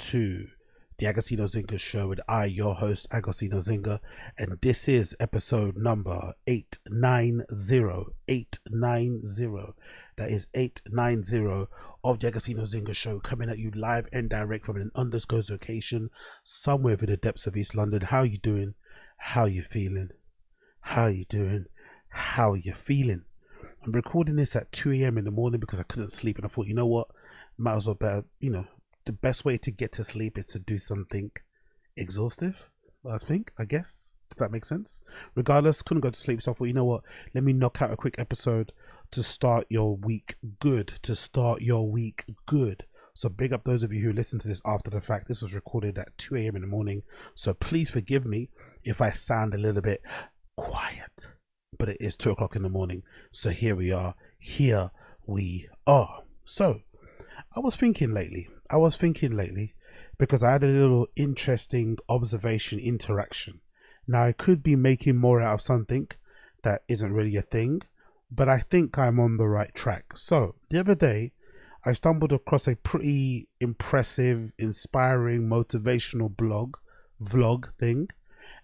to the Agostinho Zinga show with I, your host, Agostinho Zinga, and this is episode number 890. 890. That is 890 of the Agostinho Zinga show, coming at you live and direct from an undisclosed location somewhere in the depths of East London. How you doing? How you feeling? How you doing? How you feeling? I'm recording this at 2 a.m. in the morning because I couldn't sleep, and I thought, you know what, might as well better, the best way to get to sleep is to do something exhaustive, I guess. Does that make sense? Regardless, couldn't go to sleep, so I thought, you know what, let me knock out a quick episode to start your week good. So big up those of you who listen to this after the fact. This was recorded at 2 a.m. in the morning, so please forgive me if I sound a little bit quiet, but it is 2 o'clock in the morning, so here we are. So I was thinking lately because I had a little interesting interaction. Now, I could be making more out of something that isn't really a thing, but I think I'm on the right track. So the other day, I stumbled across a pretty impressive, inspiring, motivational vlog thing.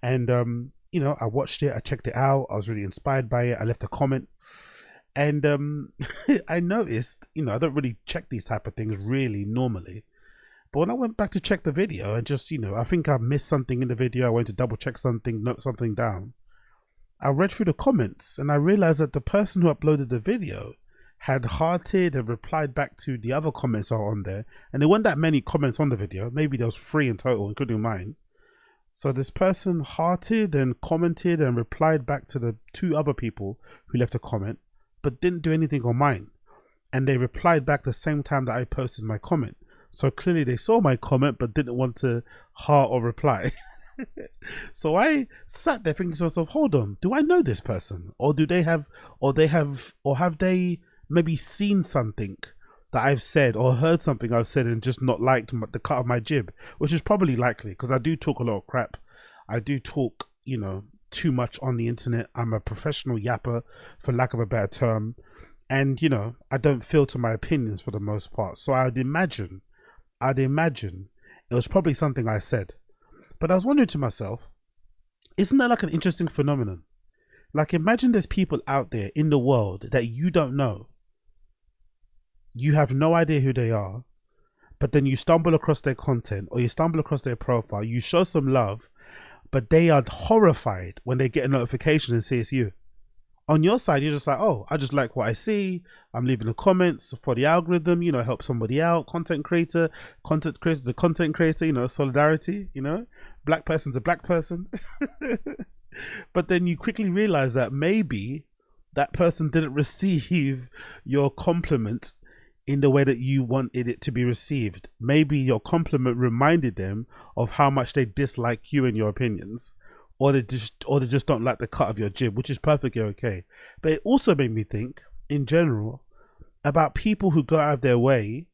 And, I watched it, I checked it out. I was really inspired by it. I left a comment. And I noticed, I don't really check these type of things really normally. But when I went back to check the video and just, I think I missed something in the video. I went to double check something, note something down. I read through the comments and I realized that the person who uploaded the video had hearted and replied back to the other comments that are on there. And there weren't that many comments on the video. Maybe there was 3 in total, including mine. So this person hearted and commented and replied back to the 2 other people who left a comment, but didn't do anything on mine. And they replied back the same time that I posted my comment. So clearly they saw my comment, but didn't want to heart or reply. So I sat there thinking to myself, hold on, do I know this person? Or have they maybe seen something that I've said or heard something I've said and just not liked the cut of my jib, which is probably likely because I do talk a lot of crap. I do talk, too much on the internet. I'm a professional yapper, for lack of a better term. And, I don't filter my opinions for the most part. So I'd imagine it was probably something I said. But I was wondering to myself, isn't that like an interesting phenomenon? Like, imagine there's people out there in the world that you don't know. You have no idea who they are, but then you stumble across their content or you stumble across their profile, you show some love, but they are horrified when they get a notification and see it's you. On your side, you're just like, oh, I just like what I see. I'm leaving the comments for the algorithm, help somebody out. Content creator is a content creator, solidarity, black person's a black person. But then you quickly realize that maybe that person didn't receive your compliment in the way that you wanted it to be received. Maybe your compliment reminded them of how much they dislike you and your opinions, or they just don't like the cut of your jib, which is perfectly okay. But it also made me think, in general, about people who go out of their way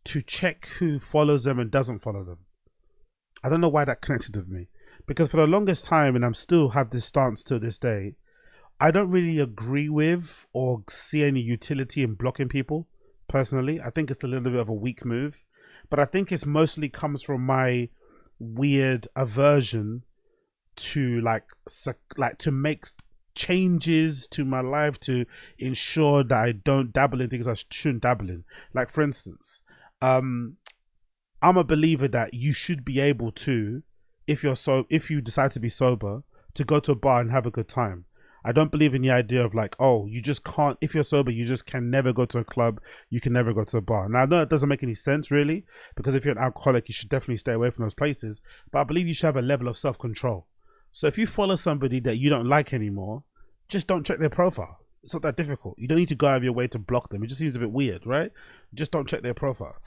to check who follows them and doesn't follow them. I don't know why that connected with me, because for the longest time, and I'm still have this stance to this day, I don't really agree with or see any utility in blocking people. Personally, I think it's a little bit of a weak move, but I think it's mostly comes from my weird aversion to to make changes to my life to ensure that I don't dabble in things I shouldn't dabble in. Like, for instance, I'm a believer that you should be able to, if you decide to be sober, to go to a bar and have a good time. I don't believe in the idea of like, oh, you just can't, if you're sober, you just can never go to a club, you can never go to a bar. Now, I know it doesn't make any sense really, because if you're an alcoholic, you should definitely stay away from those places. But I believe you should have a level of self-control. So if you follow somebody that you don't like anymore, just don't check their profile. It's not that difficult. You don't need to go out of your way to block them. It just seems a bit weird, right? Just don't check their profile.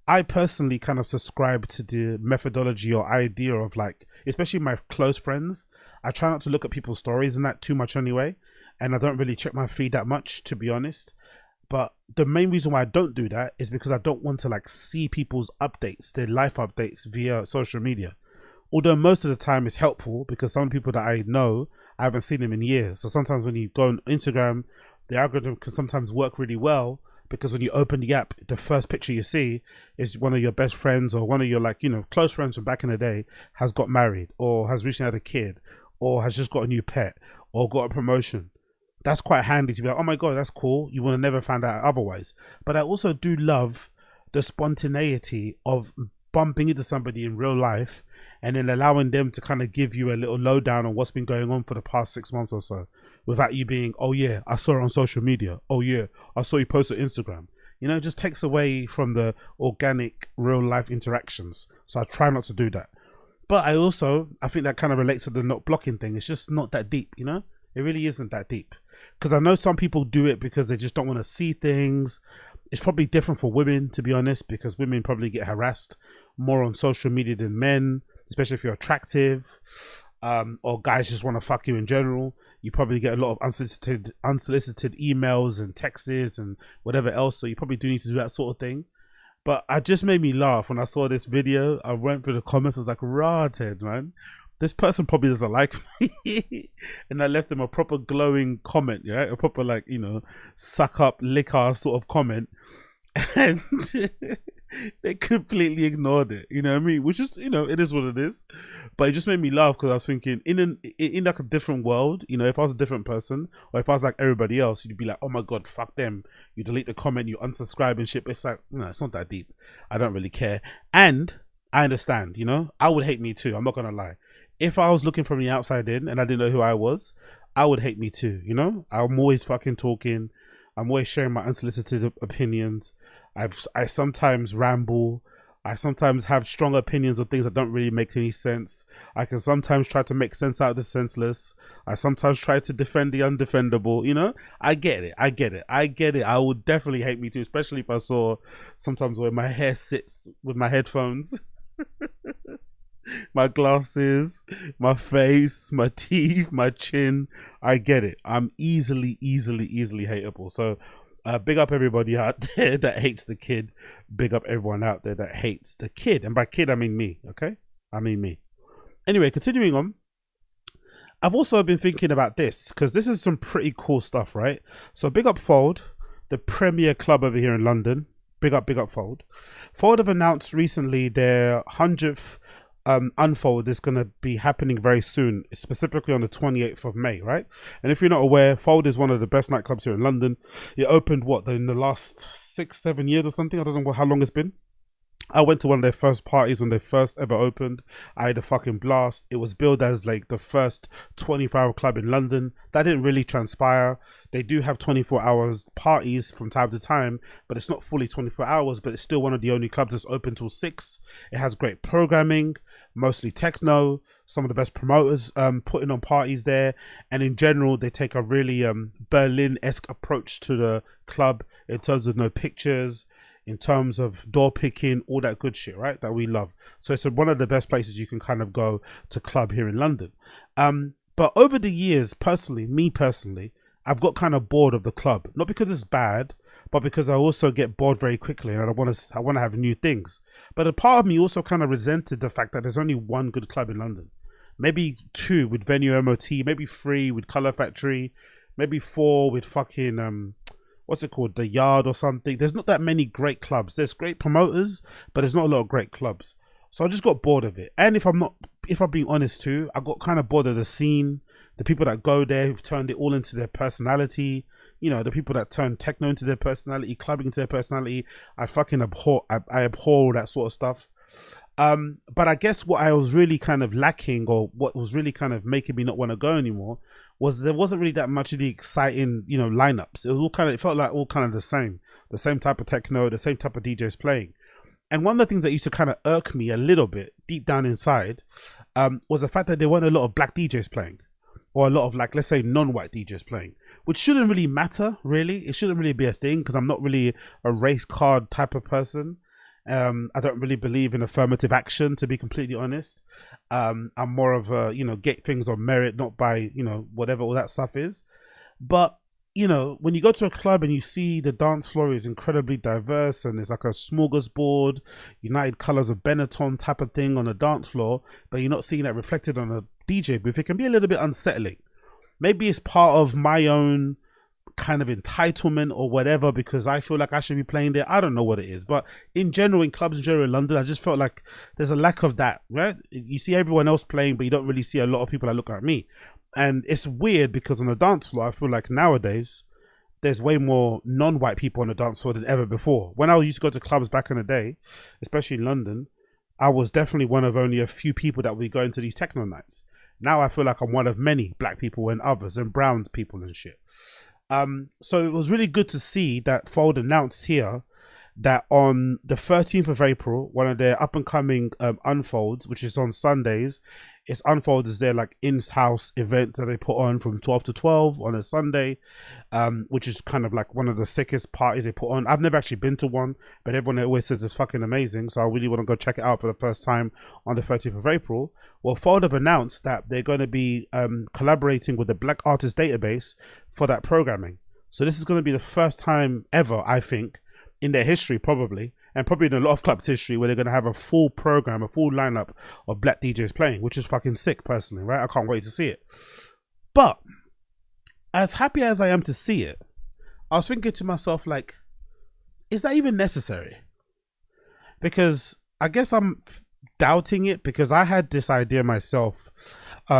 I personally kind of subscribe to the methodology or idea of, like, especially my close friends, I try not to look at people's stories and that too much anyway. And I don't really check my feed that much, to be honest. But the main reason why I don't do that is because I don't want to see people's updates, their life updates via social media. Although most of the time it's helpful because some people that I know, I haven't seen them in years. So sometimes when you go on Instagram, the algorithm can sometimes work really well because when you open the app, the first picture you see is one of your best friends or one of your, like, you know, close friends from back in the day has got married or has recently had a kid or has just got a new pet or got a promotion. That's quite handy to be like, oh my God, that's cool. You would have never found out otherwise. But I also do love the spontaneity of bumping into somebody in real life and then allowing them to kind of give you a little lowdown on what's been going on for the past 6 months or so, without you being, oh yeah, I saw it on social media. Oh yeah, I saw you post on Instagram. You know, it just takes away from the organic real life interactions. So I try not to do that. But I think that kind of relates to the not blocking thing. It's just not that deep, you know? It really isn't that deep. Because I know some people do it because they just don't want to see things. It's probably different for women, to be honest, because women probably get harassed more on social media than men, especially if you're attractive, or guys just want to fuck you in general. You probably get a lot of unsolicited emails and texts and whatever else. So you probably do need to do that sort of thing. But it just made me laugh when I saw this video. I went through the comments. I was like, rah, Ted, man. This person probably doesn't like me. And I left them a proper glowing comment, yeah? A proper, like, you know, suck up, lick ass sort of comment. And they completely ignored it, you know what I mean? Which is, you know, it is what it is. But it just made me laugh because I was thinking, in like a different world, you know, if I was a different person, or if I was like everybody else, you'd be like, oh my God, fuck them. You delete the comment, you unsubscribe and shit. But it's like, no, it's not that deep. I don't really care. And I understand, you know, I would hate me too. I'm not going to lie. If I was looking from the outside in and I didn't know who I was, I would hate me too, you know? I'm always fucking talking. I'm always sharing my unsolicited opinions. I sometimes ramble. I sometimes have strong opinions of things that don't really make any sense. I can sometimes try to make sense out of the senseless. I sometimes try to defend the undefendable, you know? I get it. I would definitely hate me too, especially if I saw sometimes where my hair sits with my headphones. My glasses, my face, my teeth, my chin. I get it. I'm easily hateable. So big up everybody out there that hates the kid. Big up everyone out there that hates the kid. And by kid, I mean me, okay? I mean me. Anyway, continuing on. I've also been thinking about this because this is some pretty cool stuff, right? So big up Fold, the premier club over here in London. Big up Fold. Fold have announced recently their 100th unfold is going to be happening very soon, specifically on the 28th of May, right? And if you're not aware, Fold is one of the best nightclubs here in London. It opened in the last 6-7 years or something. I don't know how long it's been. I went to one of their first parties when they first ever opened. I had a fucking blast. It was billed as like the first 24-hour club in London. That didn't really transpire. They do have 24 hours parties from time to time, but it's not fully 24 hours, but it's still one of the only clubs that's open till 6. It has great programming, mostly techno, some of the best promoters putting on parties there. And in general, they take a really Berlin-esque approach to the club in terms of no pictures, in terms of door picking, all that good shit, right? That we love. So it's one of the best places you can kind of go to club here in London. But over the years, me personally, I've got kind of bored of the club. Not because it's bad, but because I also get bored very quickly and I want to have new things. But a part of me also kind of resented the fact that there's only one good club in London. Maybe 2 with Venue MOT, maybe 3 with Colour Factory, maybe 4 with fucking what's it called, The Yard or something. There's not that many great clubs. There's great promoters, but there's not a lot of great clubs. So I just got bored of it. And if I'm being honest too, I got kind of bored of the scene, the people that go there who've turned it all into their personality. You know, the people that turn techno into their personality, clubbing into their personality. I fucking abhor. I abhor all that sort of stuff. But I guess what I was really kind of lacking, or what was really kind of making me not want to go anymore, was there wasn't really that much of the exciting, you know, lineups. It felt like all kind of the same type of techno, the same type of DJs playing. And one of the things that used to kind of irk me a little bit deep down inside was the fact that there weren't a lot of black DJs playing, or a lot of, like, let's say non-white DJs playing, which shouldn't really matter, really. It shouldn't really be a thing because I'm not really a race card type of person. I don't really believe in affirmative action, to be completely honest. I'm more of a, you know, get things on merit, not by, you know, whatever all that stuff is. But, you know, when you go to a club and you see the dance floor is incredibly diverse and there's like a smorgasbord, United Colors of Benetton type of thing on the dance floor, but you're not seeing that reflected on a DJ booth, it can be a little bit unsettling. Maybe it's part of my own kind of entitlement or whatever because I feel like I should be playing there. I don't know what it is, but in general, in clubs in general in London, I just felt like there's a lack of that, right? You see everyone else playing, but you don't really see a lot of people that look like me. And it's weird because on the dance floor, I feel like nowadays there's way more non-white people on the dance floor than ever before. When I used to go to clubs back in the day, especially in London, I was definitely one of only a few people that would be going to these techno nights. Now I feel like I'm one of many black people and others and brown people and shit. So it was really good to see that Fold announced here that on the 13th of April, one of their up and coming unfolds, which is on Sundays, it's Unfold is their like in-house event that they put on from 12 to 12 on a Sunday, which is kind of like one of the sickest parties they put on. I've never actually been to one, but everyone always says it's fucking amazing. So I really want to go check it out for the first time on the 13th of April. Well, Fold have announced that they're going to be collaborating with the Black Artist Database for that programming. So this is going to be the first time ever, I think, in their history probably, and probably in a lot of clubs history, where they're going to have a full program, a full lineup of black DJs playing, which is fucking sick personally, right? I can't wait to see it. But as happy as I am to see it, I was thinking to myself, like, is that even necessary? Because I guess I'm doubting it, because I had this idea myself,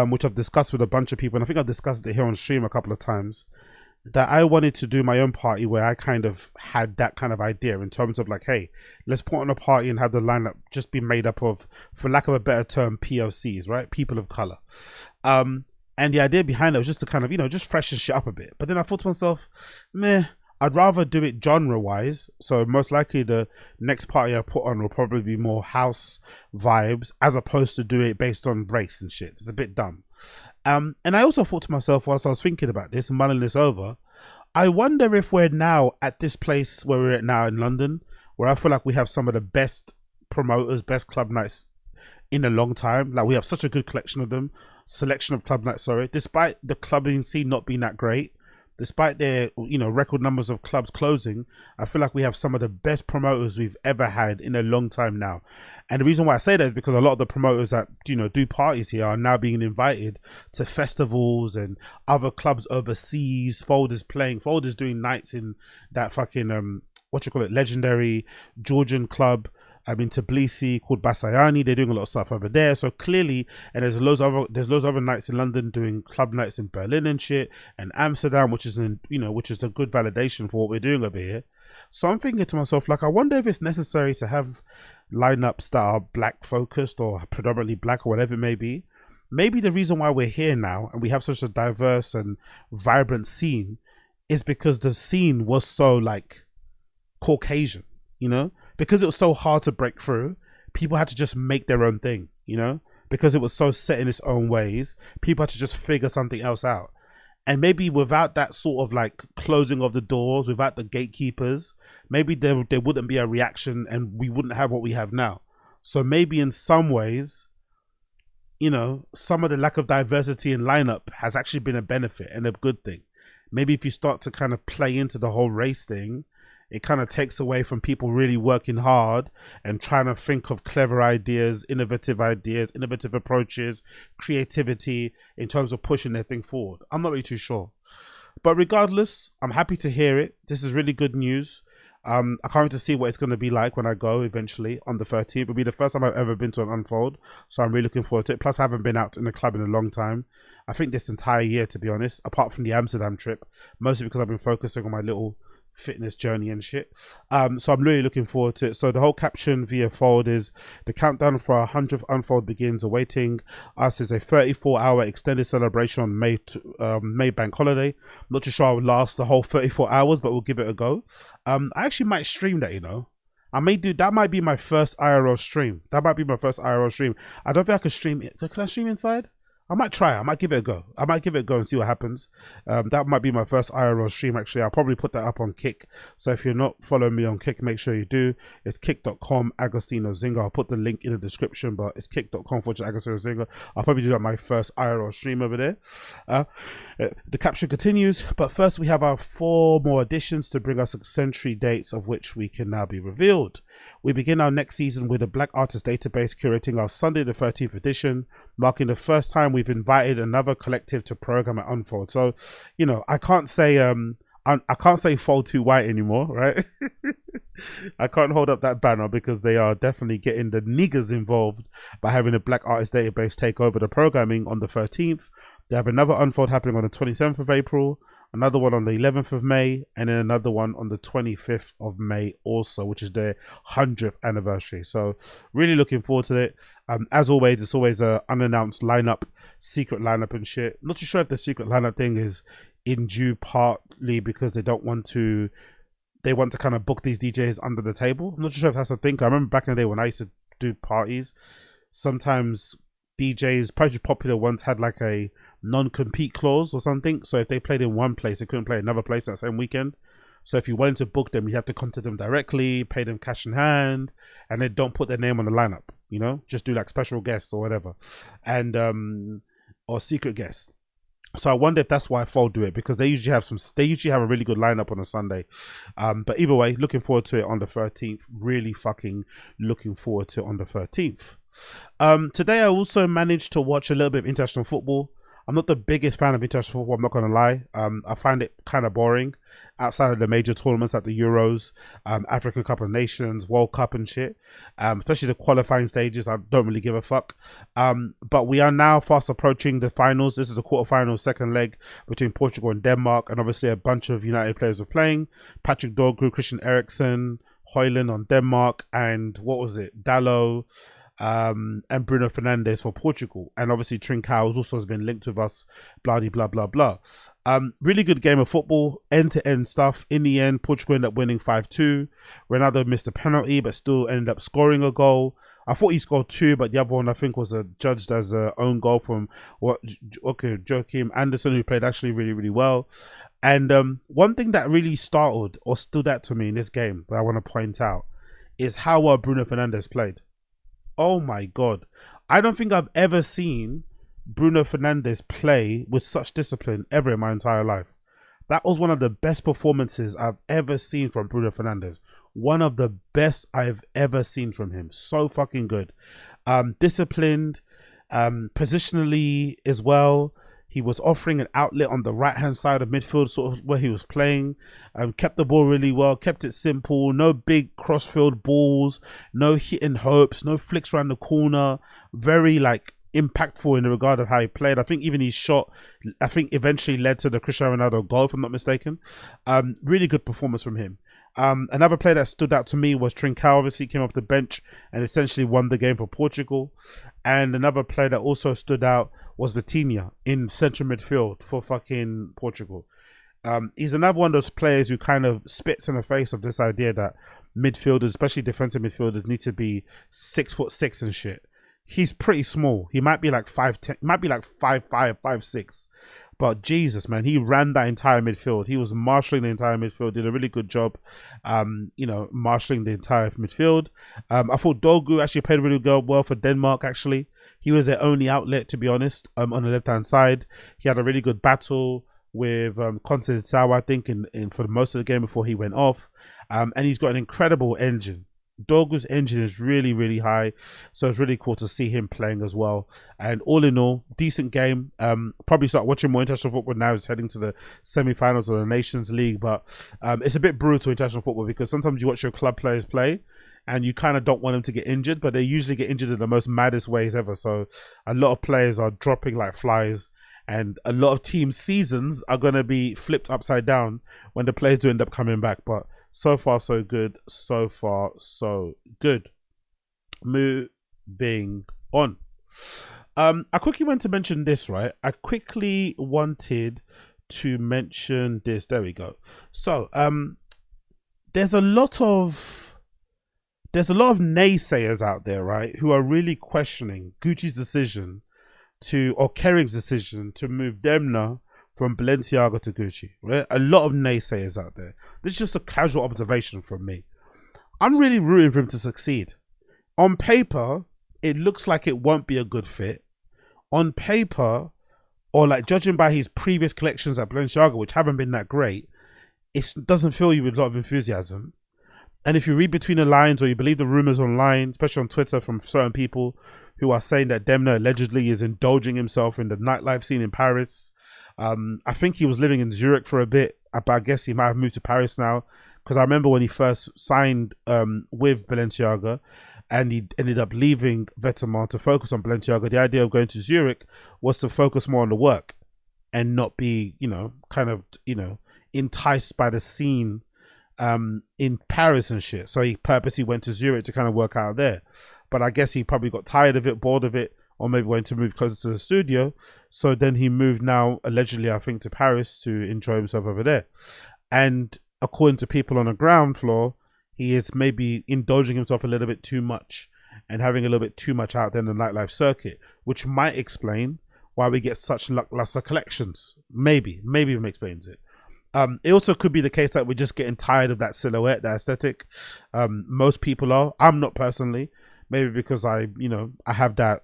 which I've discussed with a bunch of people, and I think I've discussed it here on stream a couple of times, that I wanted to do my own party where I kind of had that kind of idea in terms of like, hey, let's put on a party and have the lineup just be made up of, for lack of a better term, POCs, right? People of color. And the idea behind it was just to kind of, you know, just freshen shit up a bit. But then I thought to myself, meh, I'd rather do it genre-wise. So most likely the next party I put on will probably be more house vibes as opposed to do it based on race and shit. It's a bit dumb. And I also thought to myself whilst I was thinking about this and mulling this over, I wonder if we're now at this place where we're at now in London, where I feel like we have some of the best promoters, best club nights in a long time. Like we have such a good selection of club nights, despite the clubbing scene not being that great, despite their, you know, record numbers of clubs closing, I feel like we have some of the best promoters we've ever had in a long time now. And the reason why I say that is because a lot of the promoters that, you know, do parties here are now being invited to festivals and other clubs overseas. Fold is doing nights in that fucking, legendary Georgian club in Tbilisi called Basayani. They're doing a lot of stuff over there. So clearly, and there's loads of other nights in London doing club nights in Berlin and shit, and Amsterdam, which is a good validation for what we're doing over here. So I'm thinking to myself, like, I wonder if it's necessary to have lineups that are black focused or predominantly black or whatever it may be. Maybe the reason why we're here now and we have such a diverse and vibrant scene is because the scene was so like Caucasian, you know, because it was so hard to break through. People had to just make their own thing, you know, because it was so set in its own ways. People had to just figure something else out. And maybe without that sort of like closing of the doors, without the gatekeepers, maybe there wouldn't be a reaction and we wouldn't have what we have now. So maybe in some ways, you know, some of the lack of diversity in lineup has actually been a benefit and a good thing. Maybe if you start to kind of play into the whole race thing, it kind of takes away from people really working hard and trying to think of clever ideas, innovative approaches, creativity in terms of pushing their thing forward. I'm not really too sure. But regardless, I'm happy to hear it. This is really good news. I can't wait to see what it's going to be like when I go eventually on the 13th. It'll be the first time I've ever been to an Unfold, so I'm really looking forward to it. Plus, I haven't been out in the club in a long time. I think this entire year, to be honest, apart from the Amsterdam trip, mostly because I've been focusing on my little fitness journey and shit. So I'm really looking forward to it. So the whole caption via Fold is: the countdown for our 100th Unfold begins. Awaiting us is a 34-hour extended celebration on May bank holiday. I'm not too sure I'll last the whole 34 hours, but we'll give it a go. I actually might stream that, you know. I may do that. Might be my first IRL stream. I don't think I can stream it. Can I stream inside? I might try. I might give it a go. And see what happens. That might be my first IRL stream, actually. I'll probably put that up on Kick. So if you're not following me on Kick, make sure you do. It's kick.com Agostino Zinga. I'll put the link in the description, but it's kick.com/Agostino Zinga. I'll probably do that my first IRL stream over there. The caption continues, but first we have our 4 more additions to bring us century dates, of which we can now be revealed. We begin our next season with a Black Artist Database curating our Sunday the 13th edition, marking the first time we've invited another collective to program at Unfold. So, you know, I can't say I can't say Fall Too White anymore, right? I can't hold up that banner because they are definitely getting the niggers involved by having a Black Artist Database take over the programming on the 13th. They have another Unfold happening on the 27th of April, another one on the 11th of May, and then another one on the 25th of May also, which is their 100th anniversary. So really looking forward to it. As always, it's always a unannounced lineup, secret lineup and shit. Not too sure if the secret lineup thing is in due partly because they want to kind of book these DJs under the table. I'm not sure if that's a thing. I remember back in the day when I used to do parties, sometimes DJs, probably popular ones, had like a non-compete clause or something. So if they played in one place, they couldn't play another place that same weekend. So if you wanted to book them, you have to contact them directly, pay them cash in hand, and then don't put their name on the lineup, you know, just do like special guests or whatever, and or secret guests. So I wonder if that's why Fold do it, because they usually have a really good lineup on a Sunday. But either way, looking forward to it on the 13th. Really fucking looking forward to it on the 13th. Today I also managed to watch a little bit of international football. I'm not the biggest fan of international football, I'm not gonna lie. I find it kind of boring outside of the major tournaments like the Euros, African Cup of Nations, World Cup and shit. Especially the qualifying stages, I don't really give a fuck. But we are now fast approaching the finals. This is a quarterfinal second leg between Portugal and Denmark, and obviously a bunch of United players are playing. Patrick Dorgu, Christian Eriksen, Højlund on Denmark, and what was it, Dalot, and Bruno Fernandes for Portugal, and obviously Trincao also has been linked with us, blah blah blah blah. Really good game of football, end-to-end stuff. In the end, Portugal ended up winning 5-2. Ronaldo missed a penalty but still ended up scoring a goal. I thought he scored 2, but the other one I think was judged as an own goal from Joachim Anderson, who played actually really, really well. And one thing that really stood out to me in this game that I want to point out is how well Bruno Fernandes played. Oh my God. I don't think I've ever seen Bruno Fernandes play with such discipline ever in my entire life. That was one of the best performances I've ever seen from Bruno Fernandes. One of the best I've ever seen from him. So fucking good. Disciplined, positionally as well. He was offering an outlet on the right-hand side of midfield, sort of where he was playing. Kept the ball really well, kept it simple. No big cross-field balls, no hitting hopes, no flicks around the corner. Very, like, impactful in the regard of how he played. I think even his shot, I think, eventually led to the Cristiano Ronaldo goal, if I'm not mistaken. Really good performance from him. Another player that stood out to me was Trincao. Obviously, he came off the bench and essentially won the game for Portugal. And another player that also stood out was Vitinha in central midfield for fucking Portugal. He's another one of those players who kind of spits in the face of this idea that midfielders, especially defensive midfielders, need to be 6'6" and shit. He's pretty small. He might be like 5'10", might be like 5'5", 5'6". But Jesus, man, he ran that entire midfield. He was marshalling the entire midfield. Did a really good job, marshalling the entire midfield. I thought Dorgu actually played really well for Denmark, actually. He was their only outlet, to be honest, on the left-hand side. He had a really good battle with Conceição, I think, in for most of the game before he went off. And he's got an incredible engine. Dorgu's engine is really, really high, so it's really cool to see him playing as well. And all in all, decent game. Probably start watching more international football now. It's heading to the semi-finals of the Nations League, but it's a bit brutal international football because sometimes you watch your club players play and you kind of don't want them to get injured, but they usually get injured in the most maddest ways ever. So a lot of players are dropping like flies, and a lot of team seasons are going to be flipped upside down when the players do end up coming back. But so far, so good. So far, so good. Moving on. I quickly want to mention this, right? I quickly wanted to mention this. There we go. So, there's a lot of naysayers out there, right, who are really questioning Gucci's decision or Kering's decision to move Demna from Balenciaga to Gucci, right? A lot of naysayers out there. This is just a casual observation from me. I'm really rooting for him to succeed. On paper, it looks like it won't be a good fit. On paper, or like judging by his previous collections at Balenciaga, which haven't been that great, it doesn't fill you with a lot of enthusiasm. And if you read between the lines or you believe the rumors online, especially on Twitter from certain people who are saying that Demna allegedly is indulging himself in the nightlife scene in Paris. I think he was living in Zurich for a bit but I guess he might have moved to Paris now, because I remember when he first signed with Balenciaga, and he ended up leaving Vetements to focus on Balenciaga. The idea of going to Zurich was to focus more on the work and not be, kind of, enticed by the scene in Paris and shit. So he purposely went to Zurich to kind of work out there. But I guess he probably got tired of it, bored of it, or maybe wanted to move closer to the studio. So then he moved now, allegedly, I think, to Paris to enjoy himself over there. And according to people on the ground floor, he is maybe indulging himself a little bit too much and having a little bit too much out there in the nightlife circuit, which might explain why we get such lackluster collections. Maybe it explains it. It also could be the case that we're just getting tired of that silhouette, that aesthetic. Most people are. I'm not personally. Maybe because I have that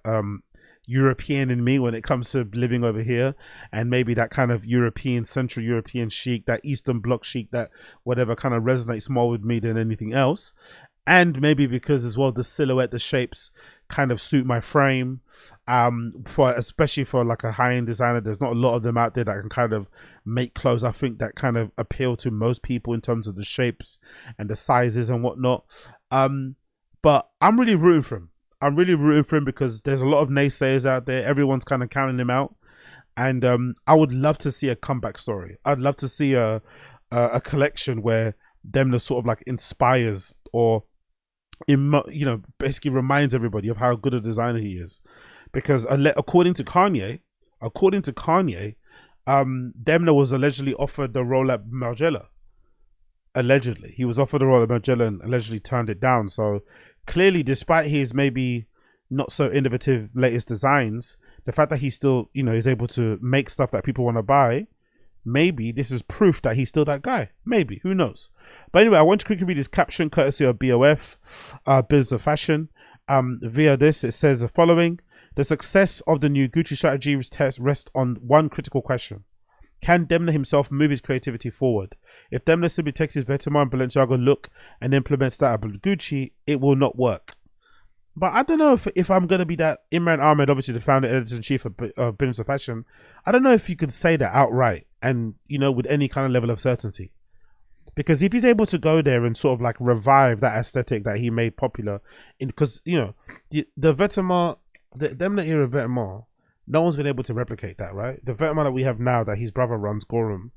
European in me when it comes to living over here, and maybe that kind of European, Central European chic, that Eastern Bloc chic, that whatever kind of resonates more with me than anything else. And maybe because as well the silhouette, the shapes kind of suit my frame. Especially for like a high-end designer, there's not a lot of them out there that can kind of make clothes, I think, that kind of appeal to most people in terms of the shapes and the sizes and whatnot. But I'm really rooting for him. I'm really rooting for him because there's a lot of naysayers out there. Everyone's kind of counting him out. And I would love to see a comeback story. I'd love to see a collection where Demna sort of like inspires or, basically reminds everybody of how good a designer he is. Because according to Kanye, Demna was allegedly offered the role at Margiela. Allegedly. He was offered the role at Margiela and allegedly turned it down. So clearly, despite his maybe not so innovative latest designs, the fact that he still, is able to make stuff that people want to buy, maybe this is proof that he's still that guy. Maybe, who knows? But anyway, I want to quickly read his caption, courtesy of BOF, Business of Fashion. Via this, it says the following: the success of the new Gucci strategy rests on one critical question. Can Demna himself move his creativity forward? If Demna simply takes his Vetements and Balenciaga look and implements that of Gucci, it will not work. But I don't know if I'm going to be that. Imran Ahmed, obviously the founder, editor-in-chief of Business of Fashion, I don't know if you could say that outright and, with any kind of level of certainty. Because if he's able to go there and sort of like revive that aesthetic that he made popular, because, the Vetements, the Demna era Vetements, no one's been able to replicate that, right? The Vetements that we have now that his brother runs, Gorum,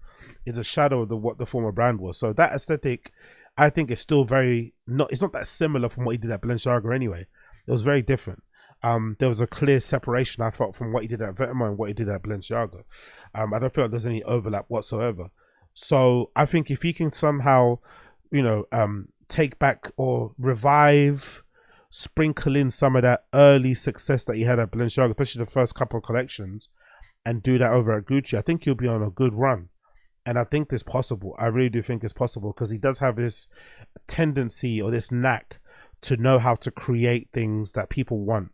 is a shadow of what the former brand was. So that aesthetic, I think, is still it's not that similar from what he did at Balenciaga anyway. It was very different. There was a clear separation, I felt, from what he did at Vetements and what he did at Balenciaga. I don't feel like there's any overlap whatsoever. So I think if he can somehow, take back or revive, sprinkle in some of that early success that he had at Balenciaga, especially the first couple of collections, and do that over at Gucci, I think he'll be on a good run. And I think it's possible. I really do think it's possible because he does have this tendency or this knack to know how to create things that people want.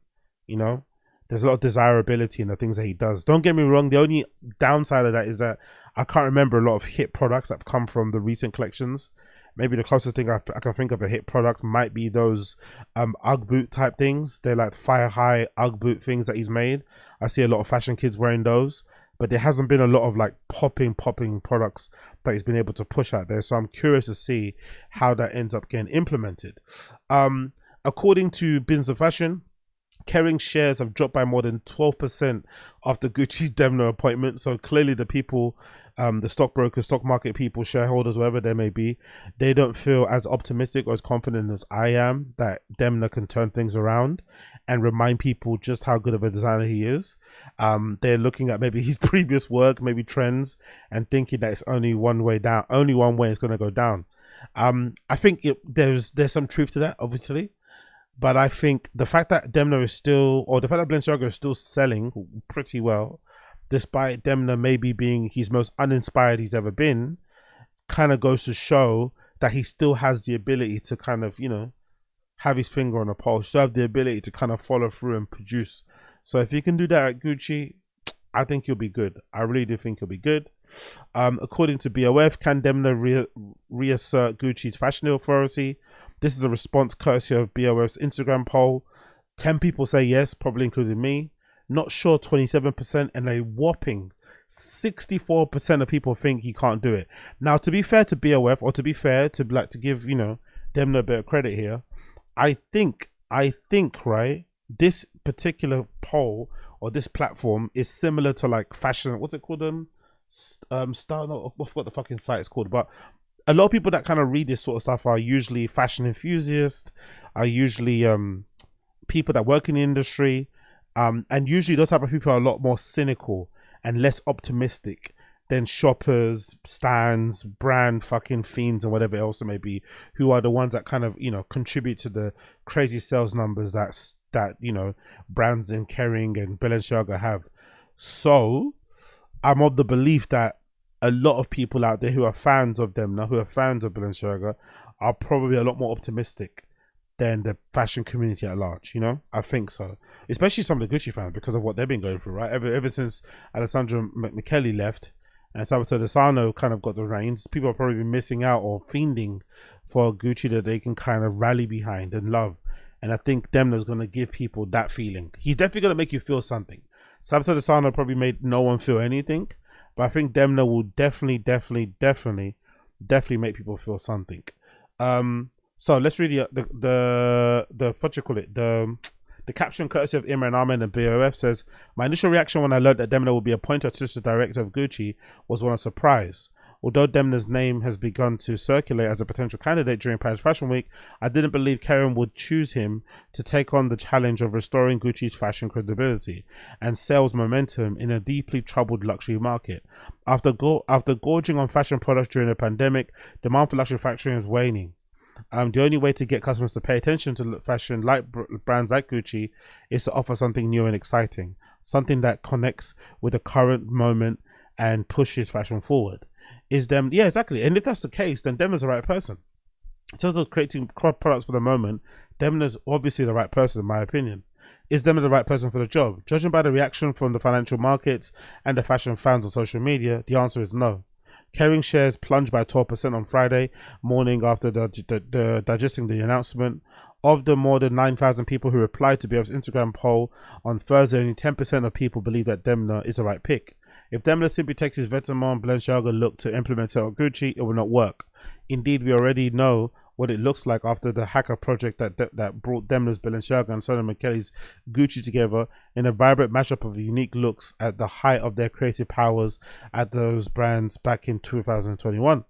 There's a lot of desirability in the things that he does. Don't get me wrong, the only downside of that is that I can't remember a lot of hit products that have come from the recent collections. Maybe the closest thing I can think of a hit product might be those Ugg boot type things. They're like fire high Ugg boot things that he's made. I see a lot of fashion kids wearing those, but there hasn't been a lot of like popping products that he's been able to push out there. So I'm curious to see how that ends up getting implemented. According to Business of Fashion, Kering's shares have dropped by more than 12% after Gucci's Demna appointment. So clearly the people, the stockbrokers, stock market people, shareholders, whatever they may be, they don't feel as optimistic or as confident as I am that Demna can turn things around and remind people just how good of a designer he is. They're looking at maybe his previous work, maybe trends, and thinking that it's only one way down, only one way it's going to go down. I think there's some truth to that, obviously. But I think the fact that Demna is still, or the fact that Balenciaga is still selling pretty well, despite Demna maybe being his most uninspired he's ever been, kind of goes to show that he still has the ability to kind of, have his finger on the pulse, still have the ability to kind of follow through and produce. So if he can do that at Gucci, I think he'll be good. I really do think he'll be good. According to BOF, can Demna reassert Gucci's fashion authority? This is a response courtesy of BOF's Instagram poll. 10 people say yes, probably including me. Not sure, 27%, and a whopping 64% of people think he can't do it. Now, to be fair to BOF, or to be fair to give, you know, them a bit of credit here, I think, right, this particular poll or this platform is similar to like fashion, what's it called? Style, no, I forgot the fucking site it's called, but a lot of people that kind of read this sort of stuff are usually fashion enthusiasts, are usually people that work in the industry, and usually those type of people are a lot more cynical and less optimistic than shoppers, stands, brand fucking fiends, and whatever else it may be, who are the ones that kind of, you know, contribute to the crazy sales numbers that you know, brands in Kering and Balenciaga have. So I'm of the belief that a lot of people out there who are fans of Demna, who are fans of Balenciaga, are probably a lot more optimistic than the fashion community at large, you know? I think so. Especially some of the Gucci fans, because of what they've been going through, right? Ever since Alessandro McKelly left and Salvatore De Sarno kind of got the reins, people are probably missing out or fiending for Gucci that they can kind of rally behind and love. And I think Demna's going to give people that feeling. He's definitely going to make you feel something. Salvatore De Sarno probably made no one feel anything, but I think Demna will definitely make people feel something. So let's read the what you call it, the caption courtesy of Imran Ahmed and BOF says, my initial reaction when I learned that Demna would be appointed artistic director of Gucci was one of surprise. Although Demna's name has begun to circulate as a potential candidate during Paris Fashion Week, I didn't believe Karen would choose him to take on the challenge of restoring Gucci's fashion credibility and sales momentum in a deeply troubled luxury market. After gorging on fashion products during the pandemic, demand for luxury fashion is waning. The only way to get customers to pay attention to fashion like brands like Gucci is to offer something new and exciting, something that connects with the current moment and pushes fashion forward. Is Dem? Yeah, exactly. And if that's the case, then Demna's the right person. In terms of creating products for the moment, Demna's obviously the right person, in my opinion. Is Demna the right person for the job? Judging by the reaction from the financial markets and the fashion fans on social media, the answer is no. Kering shares plunged by 12% on Friday morning after the digesting the announcement. Of the more than 9,000 people who replied to BF's Instagram poll on Thursday, only 10% of people believe that Demna is the right pick. If Demna simply takes his Vetements Balenciaga look to implement it on Gucci, it will not work. Indeed, we already know what it looks like after the hacker project that brought Demna's Balenciaga and Sonia McKelly's Gucci together in a vibrant mashup of unique looks at the height of their creative powers at those brands back in 2021.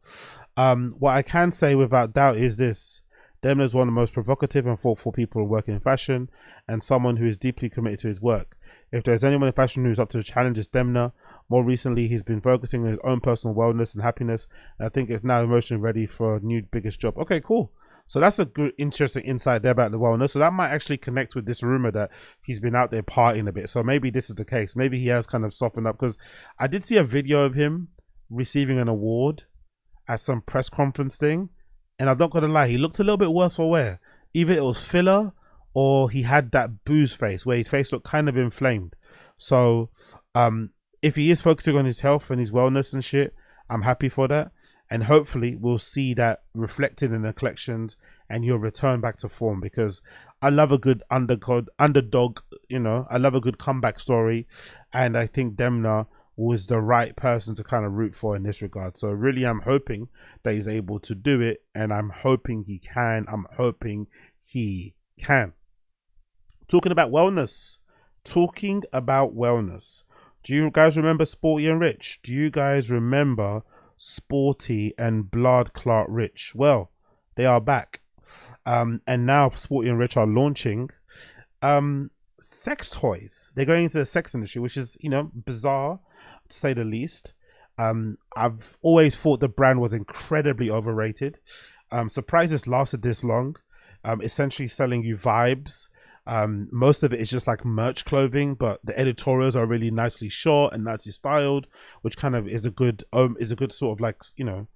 What I can say without doubt is this: Demna is one of the most provocative and thoughtful people working in fashion, and someone who is deeply committed to his work. If there's anyone in fashion who's up to the challenge, it's Demna. More recently, he's been focusing on his own personal wellness and happiness, and I think it's now emotionally ready for a new biggest job. Okay, cool. So that's a good, interesting insight there about the wellness. So that might actually connect with this rumor that he's been out there partying a bit. So maybe this is the case. Maybe he has kind of softened up, because I did see a video of him receiving an award at some press conference thing, and I'm not gonna lie, he looked a little bit worse for wear. Either it was filler or he had that booze face where his face looked kind of inflamed. So if he is focusing on his health and his wellness and shit, I'm happy for that. And hopefully we'll see that reflected in the collections and he'll return back to form, because I love a good underdog, you know, I love a good comeback story. And I think Demna was the right person to kind of root for in this regard. So really, I'm hoping that he's able to do it, and I'm hoping he can. Talking about wellness. Do you guys remember Sporty and Rich? Do you guys remember Sporty and Blood Clark Rich? Well, they are back. And now Sporty and Rich are launching sex toys. They're going into the sex industry, which is, you know, bizarre to say the least. I've always thought the brand was incredibly overrated. Surprised this lasted this long. Essentially selling you vibes. Most of it is just like merch clothing, but the editorials are really nicely shot and nicely styled, which kind of is a good sort of like, you know,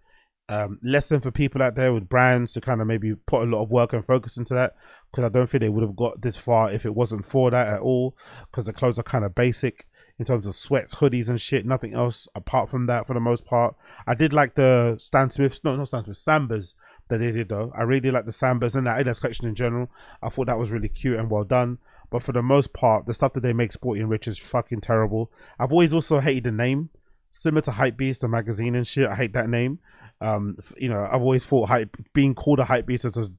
lesson for people out there with brands to kind of maybe put a lot of work and focus into that, because I don't think they would have got this far if it wasn't for that at all, because the clothes are kind of basic in terms of sweats, hoodies and shit, nothing else apart from that for the most part. I did like the Sambas that they did though. I really like the Sambas and the Adidas collection in general. I thought that was really cute and well done. But for the most part, the stuff that they make Sporty and Rich is fucking terrible. I've always also hated the name similar to Hypebeast, the magazine and shit. I hate that name. You know, I've always thought being called a Hypebeast is a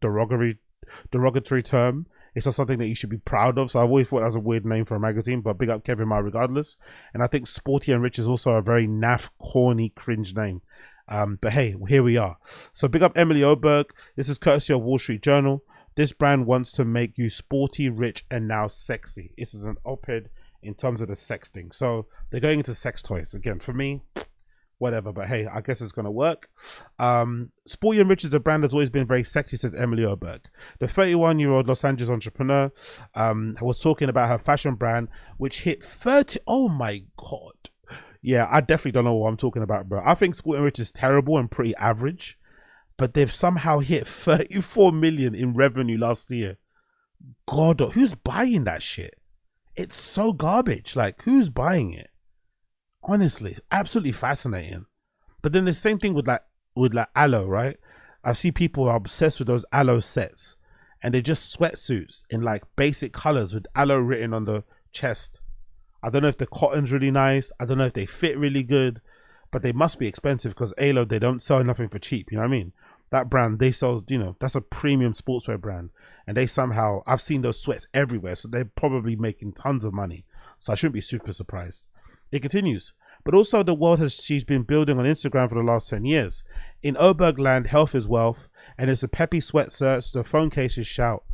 derogatory term. It's not something that you should be proud of. So I've always thought that was a weird name for a magazine, but big up Kevin Ma regardless. And I think Sporty and Rich is also a very naff, corny, cringe name. But hey, here we are. So big up Emily Oberg. This is courtesy of Wall Street Journal. This brand wants to make you sporty, rich, and now sexy. This is an op-ed in terms of the sex thing. So they're going into sex toys. Again, for me, whatever, but hey, I guess it's gonna work. Sporty and Rich is a brand that's always been very sexy, says Emily Oberg. The 31-year-old Los Angeles entrepreneur was talking about her fashion brand, which hit 30. Oh my god. Yeah, I definitely don't know what I'm talking about, bro. I think Sporty and Rich is terrible and pretty average, but they've somehow hit 34 million in revenue last year. God, who's buying that shit? It's so garbage. Like, who's buying it? Honestly, absolutely fascinating. But then the same thing with Aloe, right? I see people are obsessed with those Aloe sets, and they're just sweatsuits in like basic colors with Aloe written on the chest. I don't know if the cotton's really nice. I don't know if they fit really good, but they must be expensive because Aloe, they don't sell nothing for cheap. You know what I mean? That brand, they sell, you know, that's a premium sportswear brand. And they somehow, I've seen those sweats everywhere. So they're probably making tons of money. So I shouldn't be super surprised. It continues. But also the world she's been building on Instagram for the last 10 years. In Oberg land, health is wealth. And it's a peppy sweatshirts, the phone cases shout.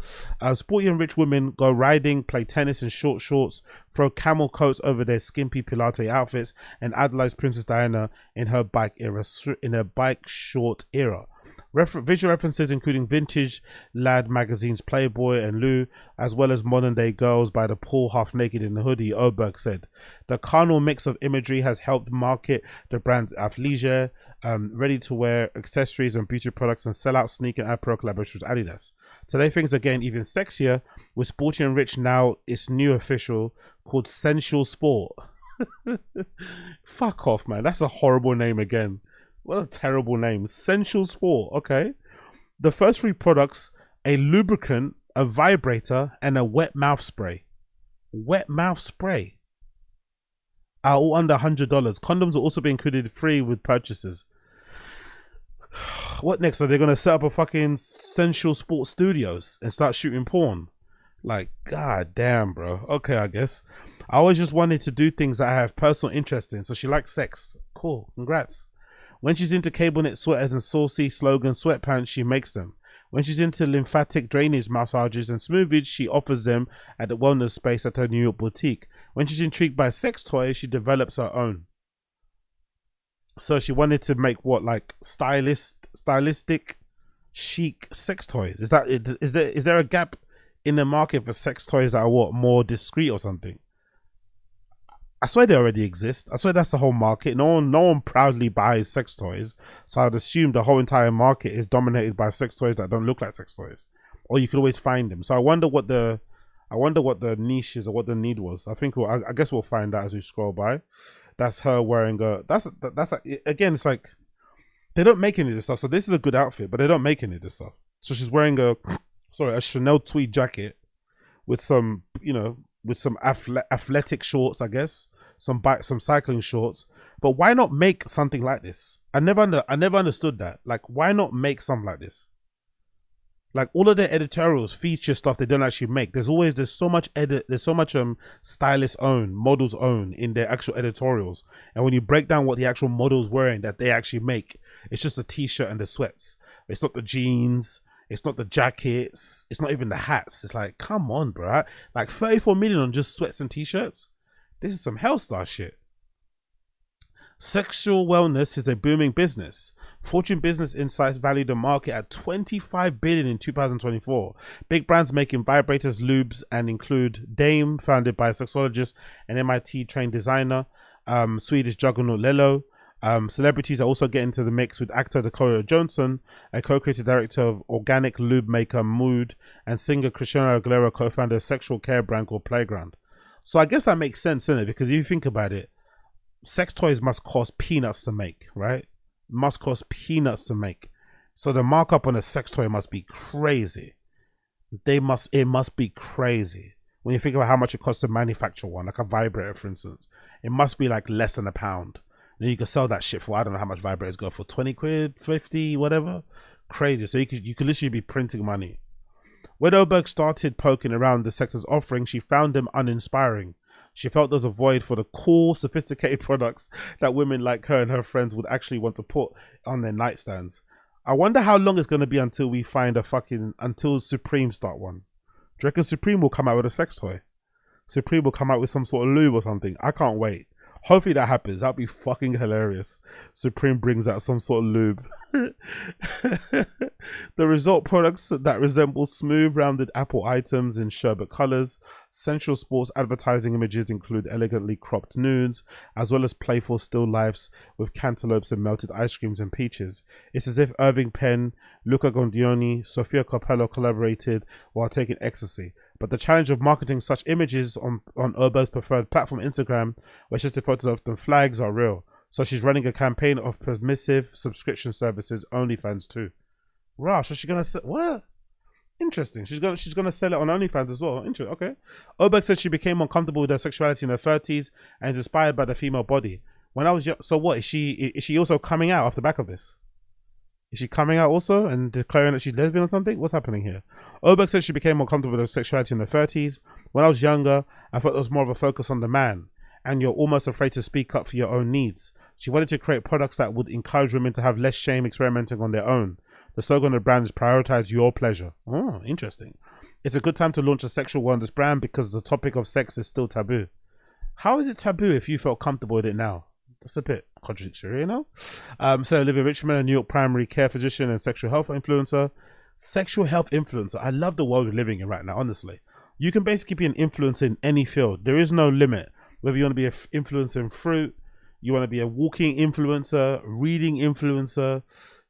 Sporty and rich women go riding, play tennis in short shorts, throw camel coats over their skimpy Pilate outfits, and idolize Princess Diana in her bike short era. Visual references including vintage lad magazines Playboy and Lou, as well as modern day girls by the pool half naked in the hoodie, Oberg said. The carnal mix of imagery has helped market the brand's athleisure, ready to wear accessories and beauty products, and sell out sneaker and apparel collaborations with Adidas. Today things are getting even sexier with Sporty and Rich now its new official called Sensual Sport. Fuck off, man. That's a horrible name again. What a terrible name. Sensual Sport. Okay. The first 3 products, a lubricant, a vibrator, and a wet mouth spray. Wet mouth spray. Are all under $100. Condoms will also be included free with purchases. What next? Are they going to set up a fucking Sensual Sport Studios and start shooting porn? Like, god damn, bro. Okay, I guess. I always just wanted to do things that I have personal interest in. So she likes sex. Cool. Congrats. When she's into cable knit sweaters and saucy slogan sweatpants, she makes them. When she's into lymphatic drainage massages and smoothies, she offers them at the wellness space at her New York boutique. When she's intrigued by sex toys, she develops her own. So she wanted to make what, like stylistic, chic sex toys? Is there a gap in the market for sex toys that are what, more discreet or something? I swear they already exist. I swear that's the whole market. No one proudly buys sex toys. So I'd assume the whole entire market is dominated by sex toys that don't look like sex toys. Or you could always find them. So I wonder what the niche is or what the need was. I guess we'll find out as we scroll by. That's her wearing again, it's like they don't make any of this stuff. So this is a good outfit, but they don't make any of this stuff. So she's wearing a Chanel tweed jacket with some, with some athletic shorts, I guess, some cycling shorts. But why not make something like this? I never understood that. Like, why not make something like this? Like, all of their editorials feature stuff they don't actually make. There's so much stylists own, models own in their actual editorials. And when you break down what the actual model's wearing that they actually make, it's just a t-shirt and the sweats. It's not the jeans. It's not the jackets. It's not even the hats. It's like, come on, bro. Like 34 million on just sweats and t-shirts. This is some Hellstar shit. Sexual wellness is a booming business. Fortune Business Insights valued the market at 25 billion in 2024. Big brands making vibrators, lubes, and include Dame, founded by a sexologist and MIT-trained designer, Swedish juggernaut Lello. Celebrities are also getting into the mix with actor Dakota Johnson, a co-creative director of organic lube maker Mood, and singer Christina Aguilera co-founded a sexual care brand called Playground. So I guess that makes sense, innit? Because if you think about it, sex toys must cost peanuts to make, right? Must cost peanuts to make. So the markup on a sex toy must be crazy. It must be crazy. When you think about how much it costs to manufacture one, like a vibrator, for instance, it must be like less than £1. Then you can sell that shit for, I don't know how much vibrators go for, 20 quid, 50, whatever. Crazy. So you could literally be printing money. When Oberg started poking around the sector's offering, she found them uninspiring. She felt there's a void for the cool, sophisticated products that women like her and her friends would actually want to put on their nightstands. I wonder how long it's going to be until we find until Supreme start one. Do you reckon Supreme will come out with a sex toy? Supreme will come out with some sort of lube or something. I can't wait. Hopefully that happens. That'd be fucking hilarious. Supreme brings out some sort of lube. The result, products that resemble smooth, rounded Apple items in sherbet colors. Sensual Sport's advertising images include elegantly cropped nudes, as well as playful still lifes with cantaloupes and melted ice creams and peaches. It's as if Irving Penn, Luca Gondioni, Sofia Coppello collaborated while taking ecstasy. But the challenge of marketing such images on Urbo's preferred platform, Instagram, where she's the photos of the flags, are real. So she's running a campaign of permissive subscription services, OnlyFans too. Wow, so she's gonna sell what? Interesting. She's gonna sell it on OnlyFans as well. Interesting. Okay. Oberg said she became more comfortable with her sexuality in her 30s and is inspired by the female body. When I was young, so what is she also coming out off the back of this? Is she coming out also and declaring that she's lesbian or something? What's happening here? Oberg said she became more comfortable with her sexuality in her 30s. When I was younger, I thought there was more of a focus on the man, and you're almost afraid to speak up for your own needs. She wanted to create products that would encourage women to have less shame experimenting on their own. The slogan of the brand is prioritize your pleasure. Oh, interesting. It's a good time to launch a sexual wellness brand because the topic of sex is still taboo. How is it taboo if you felt comfortable with it now? That's a bit contradictory, you know? So Olivia Richmond, a New York primary care physician and sexual health influencer. Sexual health influencer. I love the world we're living in right now, honestly. You can basically be an influencer in any field. There is no limit. Whether you want to be an influencer in fruit, you want to be a walking influencer, reading influencer,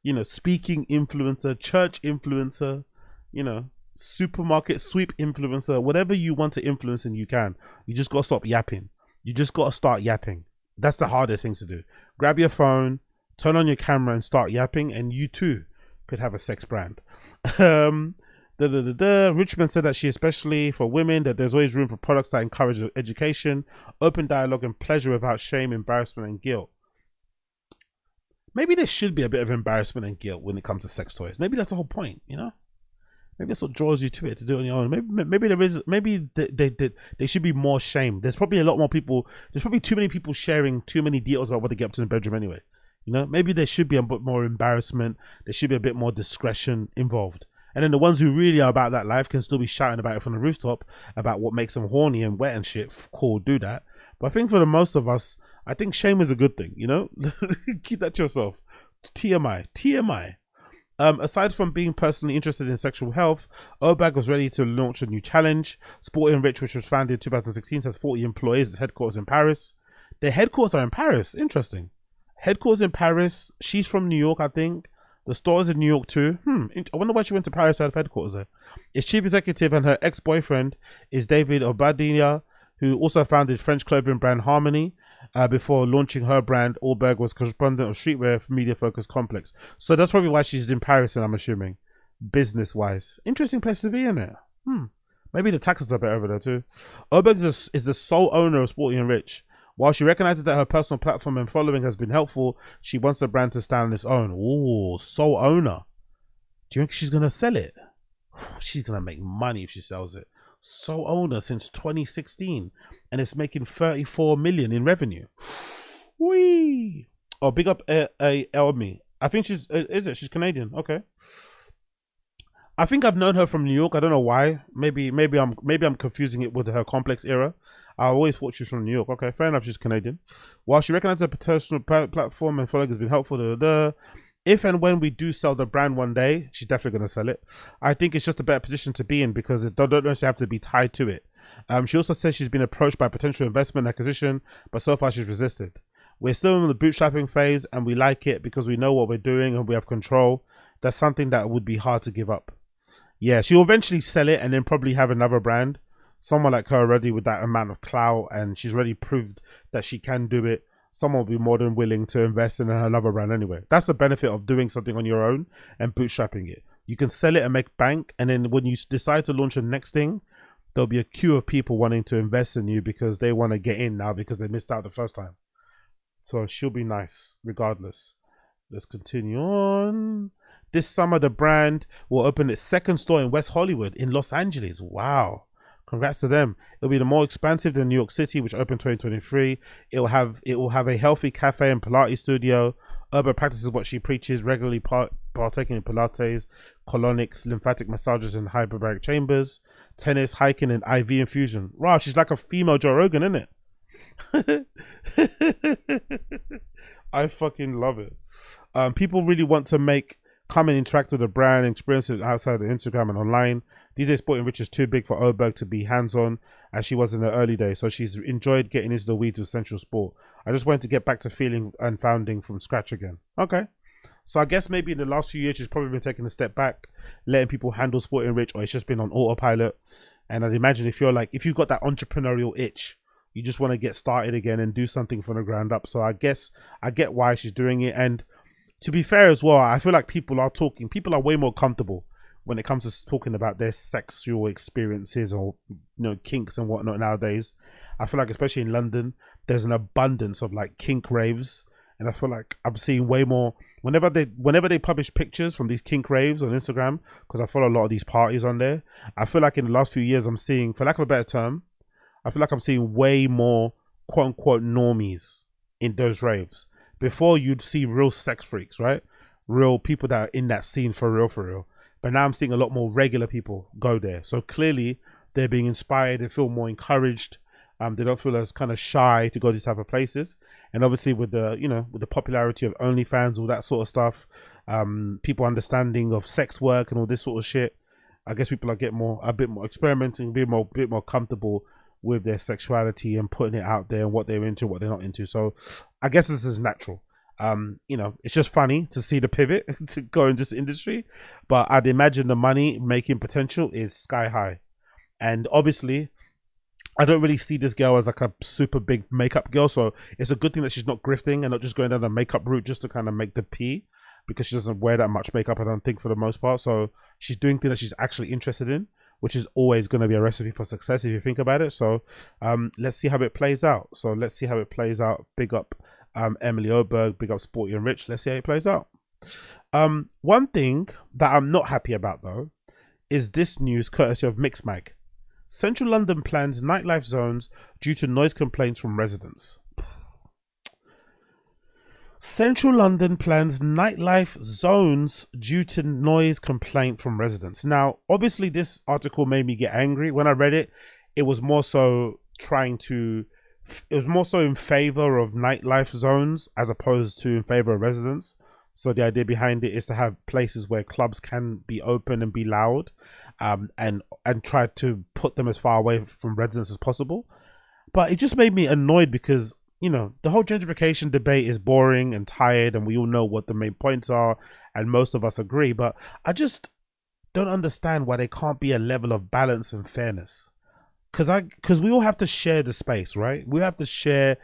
you know, speaking influencer, church influencer, you know, supermarket sweep influencer, whatever you want to influence and you can. You just got to stop yapping. You just got to start yapping. That's the hardest thing to do. Grab your phone, turn on your camera and start yapping, and you too could have a sex brand. Richmond said that she, especially for women, that there's always room for products that encourage education, open dialogue and pleasure without shame, embarrassment and guilt. Maybe there should be a bit of embarrassment and guilt when it comes to sex toys. Maybe that's the whole point, you know? Maybe that's what draws you to it, to do it on your own. Maybe there is, maybe they should be more shame. There's probably a lot more people, there's probably too many people sharing too many details about what they get up to in the bedroom anyway. You know, maybe there should be a bit more embarrassment. There should be a bit more discretion involved. And then the ones who really are about that life can still be shouting about it from the rooftop about what makes them horny and wet and shit. Cool, do that. But I think for the most of us, I think shame is a good thing, you know? Keep that to yourself. TMI. Aside from being personally interested in sexual health, Oberg was ready to launch a new challenge. Sporty Rich, which was founded in 2016, has 40 employees. Its headquarters in Paris. Their headquarters are in Paris. Interesting. Headquarters in Paris. She's from New York, I think. The store is in New York too. I wonder why she went to Paris out of headquarters there. Its chief executive and her ex-boyfriend is David Obadiah, who also founded French clothing brand Harmony. Before launching her brand, Oberg was correspondent of streetwear for Media Focus Complex. So that's probably why she's in Paris, and I'm assuming, business-wise. Interesting place to be, isn't it? Maybe the taxes are better over there too. Oberg is the sole owner of Sporty Rich. While she recognizes that her personal platform and following has been helpful, she wants the brand to stand on its own. Ooh, sole owner. Do you think she's going to sell it? She's going to make money if she sells it. Sole owner since 2016, and it's making 34 million in revenue. Whee! Oh, big up Elmi. I think she's she's Canadian. Okay. I think I've known her from New York. I don't know why. Maybe I'm confusing it with her Complex era. I always thought she was from New York. Okay, fair enough. She's Canadian. While she recognizes her personal platform and following has been helpful, if and when we do sell the brand one day, she's definitely going to sell it. I think it's just a better position to be in because it don't necessarily have to be tied to it. She also says she's been approached by potential investment acquisition, but so far she's resisted. We're still in the bootstrapping phase and we like it because we know what we're doing and we have control. That's something that would be hard to give up. Yeah, she'll eventually sell it and then probably have another brand. Someone like her already with that amount of clout, and she's already proved that she can do it. Someone will be more than willing to invest in another brand anyway. That's the benefit of doing something on your own and bootstrapping it. You can sell it and make bank, and then when you decide to launch the next thing, there'll be a queue of people wanting to invest in you because they want to get in now because they missed out the first time. So she'll be nice regardless. Let's continue on. This summer, the brand will open its second store in West Hollywood in Los Angeles. Wow. Congrats to them. It'll be the more expansive than New York City, which opened 2023. It will have a healthy cafe and Pilates studio. Urban practices what she preaches, regularly partaking in Pilates, colonics, lymphatic massages, and hyperbaric chambers, tennis, hiking, and IV infusion. Wow, she's like a female Joe Rogan, isn't it? I fucking love it. People really want to come and interact with the brand, experience it outside of Instagram and online. These days, Sporty Rich is too big for Oberg to be hands-on as she was in the early days, so she's enjoyed getting into the weeds with Sensual Sport. I just wanted to get back to feeling and founding from scratch again. Okay. So I guess maybe in the last few years, she's probably been taking a step back, letting people handle Sporty Rich, or it's just been on autopilot. And I'd imagine if you've got that entrepreneurial itch, you just want to get started again and do something from the ground up. So I guess I get why she's doing it. And to be fair as well, I feel like people are way more comfortable when it comes to talking about their sexual experiences or, kinks and whatnot nowadays. I feel like especially in London, there's an abundance of like kink raves, and I feel like I'm seeing way more whenever they publish pictures from these kink raves on Instagram, because I follow a lot of these parties on there. I feel like in the last few years I'm seeing, for lack of a better term, I feel like I'm seeing way more quote unquote normies in those raves. Before you'd see real sex freaks, right? Real people that are in that scene for real. But now I'm seeing a lot more regular people go there. So clearly they're being inspired. They feel more encouraged. They don't feel as kind of shy to go to these type of places. And obviously with the popularity of OnlyFans, all that sort of stuff, people understanding of sex work and all this sort of shit, I guess people are a bit more experimenting, a bit more comfortable with their sexuality and putting it out there and what they're into, what they're not into. So I guess this is natural. It's just funny to see the pivot to go in this industry, but I'd imagine the money making potential is sky high. And obviously I don't really see this girl as like a super big makeup girl, so it's a good thing that she's not grifting and not just going down the makeup route just to kind of make the P, because she doesn't wear that much makeup, I don't think, for the most part. So she's doing things that she's actually interested in, which is always going to be a recipe for success if you think about it. So let's see how it plays out. Big up Emily Oberg, big up Sporty and Rich. Let's see how it plays out. One thing that I'm not happy about though is this news courtesy of Mixmag. Central London plans nightlife zones due to noise complaints from residents. Central London plans nightlife zones due to noise complaint from residents. Now, obviously this article made me get angry. When I read it, it was more so in favor of nightlife zones as opposed to in favor of residents. So the idea behind it is to have places where clubs can be open and be loud, and try to put them as far away from residents as possible. But it just made me annoyed because, the whole gentrification debate is boring and tired, and we all know what the main points are, and most of us agree. But I just don't understand why there can't be a level of balance and fairness. Because we all have to share the space, right? We have to share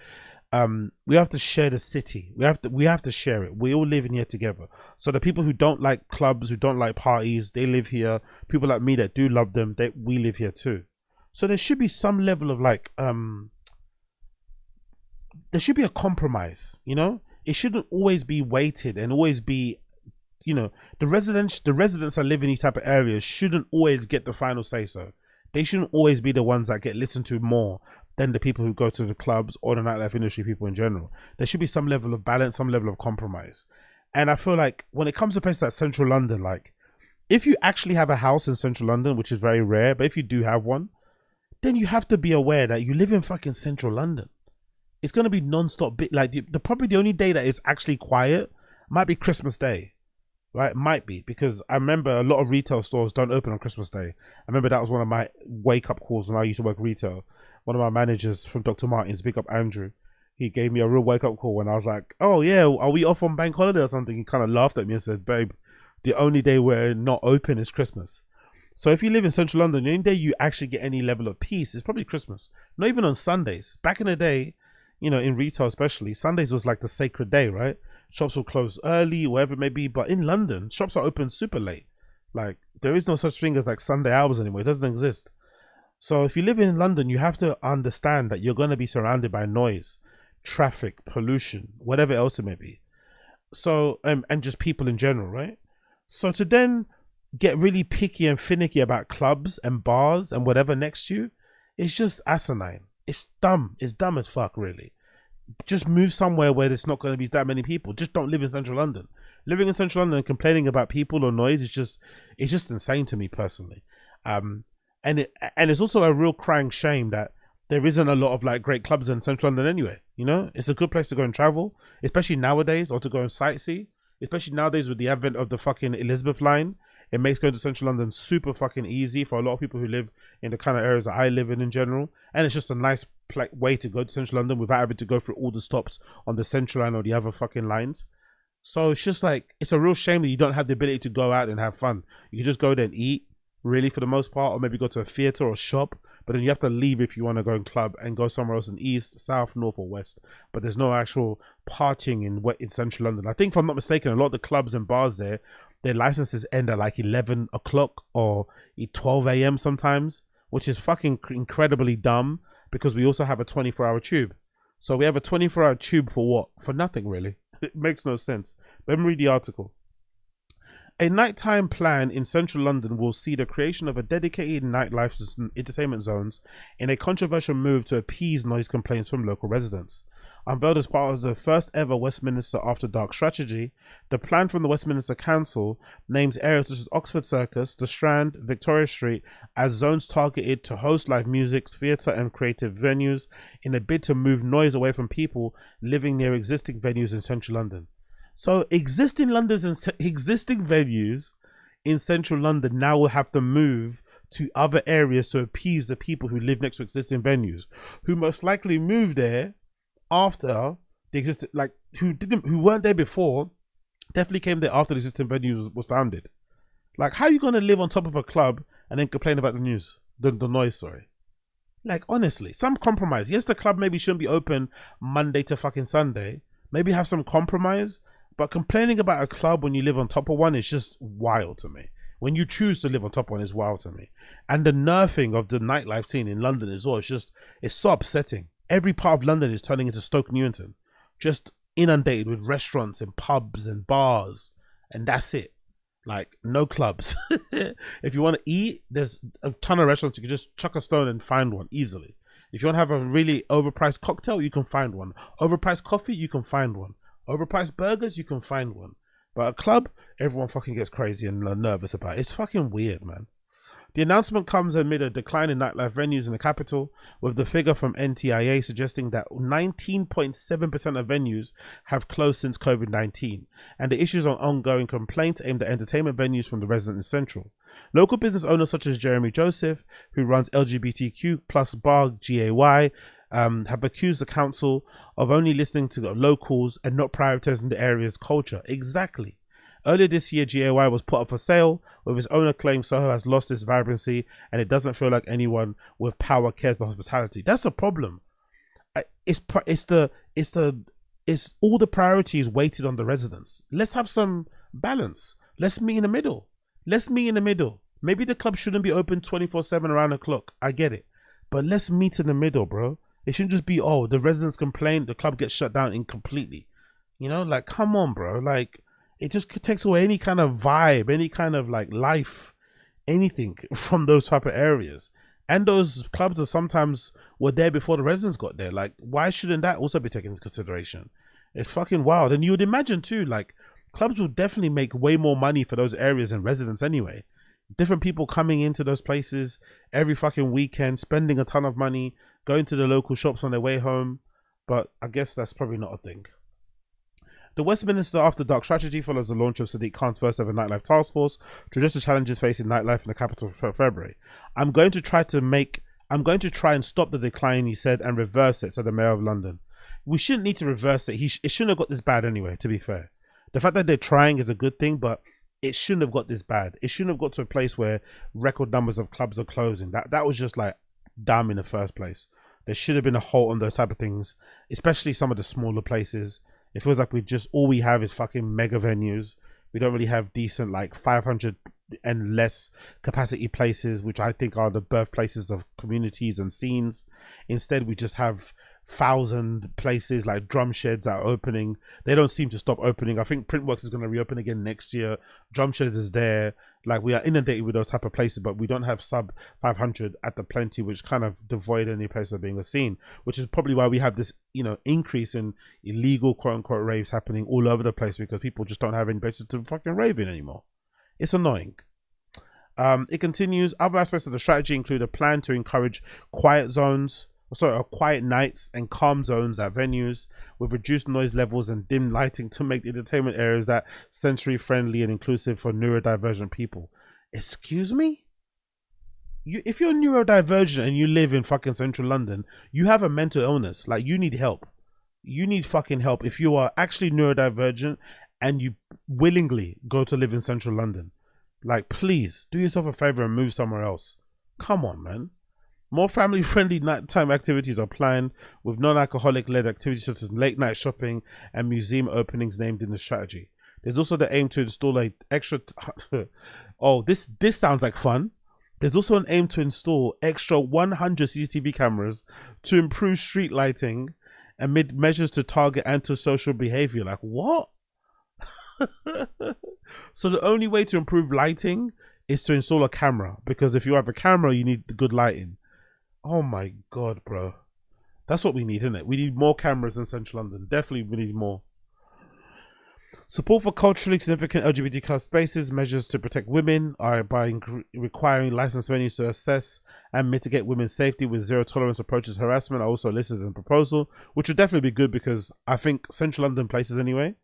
the city. We have to share it. We all live in here together. So the people who don't like clubs, who don't like parties, they live here. People like me that do love them, we live here too. So there should be some level of there should be a compromise, It shouldn't always be weighted and always be, the residents that live in these type of areas shouldn't always get the final say so. They shouldn't always be the ones that get listened to more than the people who go to the clubs or the nightlife industry people in general. There should be some level of balance, some level of compromise. And I feel like when it comes to places like Central London, like if you actually have a house in Central London, which is very rare, but if you do have one, then you have to be aware that you live in fucking Central London. It's going to be non-stop. Probably the only day that is actually quiet might be Christmas Day. Right, might be, because I remember a lot of retail stores don't open on Christmas Day. I remember that was one of my wake-up calls when I used to work retail. One of my managers from Dr. Martens, big up Andrew, he gave me a real wake-up call when I was like, oh yeah, are we off on bank holiday or something? He kind of laughed at me and said, babe, the only day we're not open is Christmas. So if you live in Central London, the only day you actually get any level of peace is probably Christmas. Not even on Sundays. Back in the day, in retail especially, Sundays was like the sacred day, right? Shops will close early, whatever it may be. But in London, shops are open super late. Like, there is no such thing as like Sunday hours anymore. It doesn't exist. So if you live in London, you have to understand that you're going to be surrounded by noise. traffic, pollution, whatever else it may be. So and just people in general, right? So to then get really picky and finicky about clubs and bars and whatever next to you, it's just asinine. It's dumb. It's dumb as fuck, really. Just move somewhere where there's not going to be that many people. Just don't live in central London. Living in central London and complaining about people or noise is just, it's just insane to me personally. And it's also a real crying shame that there isn't a lot of like great clubs in central London anyway. You know, it's a good place to go and travel, especially nowadays, or to go and sightsee, especially nowadays with the advent of the fucking Elizabeth line. It makes going to central London super fucking easy for a lot of people who live in the kind of areas that I live in general. And it's just a nice way to go to central London without having to go through all the stops on the central line or the other fucking lines. So it's just like, it's a real shame that you don't have the ability to go out and have fun. You can just go there and eat, really, for the most part, or maybe go to a theatre or shop. But then you have to leave if you want to go and club and go somewhere else in east, south, north, or west. But there's no actual partying in central London. I think, if I'm not mistaken, a lot of the clubs and bars there, their licenses end at like 11 o'clock or 12 a.m. sometimes, which is fucking incredibly dumb because we also have a 24-hour tube. So we have a 24-hour tube for what? For nothing, really. It makes no sense. Let me read the article. A nighttime plan in central London will see the creation of a dedicated nightlife entertainment zones in a controversial move to appease noise complaints from local residents. Unveiled as part of the first ever Westminster After Dark strategy, the plan from the Westminster Council names areas such as Oxford Circus, the Strand, Victoria Street as zones targeted to host live music, theatre and creative venues in a bid to move noise away from people living near existing venues in central London. So existing venues in central London now will have to move to other areas to appease the people who live next to existing venues, who most likely moved there after the existing, like who weren't there before, definitely came there after the existing venue was founded. Like, how are you going to live on top of a club and then complain about the noise, sorry? Like, honestly, some compromise. Yes, the club maybe shouldn't be open Monday to fucking Sunday. Maybe have some compromise. But complaining about a club when you live on top of one is just wild to me. When you choose to live on top of one is wild to me. And the nerfing of the nightlife scene in London as well, it's so upsetting. Every part of London is turning into Stoke Newington. Just inundated with restaurants and pubs and bars. And that's it. Like, no clubs. If you want to eat, there's a ton of restaurants. You can just chuck a stone and find one easily. If you want to have a really overpriced cocktail, you can find one. Overpriced coffee, you can find one. Overpriced burgers, you can find one. But a club, everyone fucking gets crazy and nervous about it. It's fucking weird, man. The announcement comes amid a decline in nightlife venues in the capital, with the figure from NTIA suggesting that 19.7% of venues have closed since COVID-19, and the issues on ongoing complaints aimed at entertainment venues from the residents central. Local business owners such as Jeremy Joseph, who runs LGBTQ plus bar GAY, have accused the council of only listening to the locals and not prioritizing the area's culture. Exactly. Earlier this year, GAY was put up for sale, with its owner claiming Soho has lost its vibrancy and it doesn't feel like anyone with power cares about hospitality. That's the problem. It's all the priorities weighted on the residents. Let's have some balance. Let's meet in the middle. Maybe the club shouldn't be open 24/7 around the clock. I get it. But let's meet in the middle, bro. It shouldn't just be, oh, the residents complain, the club gets shut down incompletely. You know, like, come on, bro. Like, it just takes away any kind of vibe, any kind of like life, anything from those type of areas. And those clubs are sometimes were there before the residents got there. Like, why shouldn't that also be taken into consideration? It's fucking wild. And you would imagine too, like, clubs will definitely make way more money for those areas than residents anyway. Different people coming into those places every fucking weekend, spending a ton of money, going to the local shops on their way home. But I guess that's probably not a thing. The Westminster After Dark strategy follows the launch of Sadiq Khan's first ever nightlife task force to address the challenges facing nightlife in the capital for February. I'm going to try and stop the decline, he said, and reverse it, said the Mayor of London. We shouldn't need to reverse it. It shouldn't have got this bad anyway, to be fair. The fact that they're trying is a good thing, but it shouldn't have got this bad. It shouldn't have got to a place where record numbers of clubs are closing. That was just like dumb in the first place. There should have been a halt on those type of things, especially some of the smaller places. It feels like all we have is fucking mega venues. We don't really have decent like 500 and less capacity places, which I think are the birthplaces of communities and scenes. Instead, we just have 1,000 places like drum sheds that are opening. They don't seem to stop opening. I think Printworks is going to reopen again next year. Drum sheds is there. Like, we are inundated with those type of places, but we don't have sub 500 at the Plenty, which kind of devoid any place of being a scene, which is probably why we have this, you know, increase in illegal quote unquote raves happening all over the place, because people just don't have any places to fucking rave in anymore. It's annoying. It continues. Other aspects of the strategy include a plan to encourage quiet nights and calm zones at venues with reduced noise levels and dim lighting to make the entertainment areas that sensory friendly and inclusive for neurodivergent people. Excuse me? If you're neurodivergent and you live in fucking central London, you have a mental illness. Like, you need help. You need fucking help if you are actually neurodivergent and you willingly go to live in central London. Like, please do yourself a favor and move somewhere else. Come on, man. More family-friendly nighttime activities are planned, with non-alcoholic-led activities such as late-night shopping and museum openings named in the strategy. There's also the aim to install a extra... oh, this sounds like fun. There's also an aim to install extra 100 CCTV cameras to improve street lighting amid measures to target antisocial behavior. Like, what? So the only way to improve lighting is to install a camera, because if you have a camera, you need the good lighting. Oh my god, bro. That's what we need, isn't it? We need more cameras in central London. Definitely we need more. Support for culturally significant LGBTQ spaces. Measures to protect women are by requiring licensed venues to assess and mitigate women's safety with zero tolerance approaches to harassment are also listed in the proposal, which would definitely be good, because I think central London places anyway,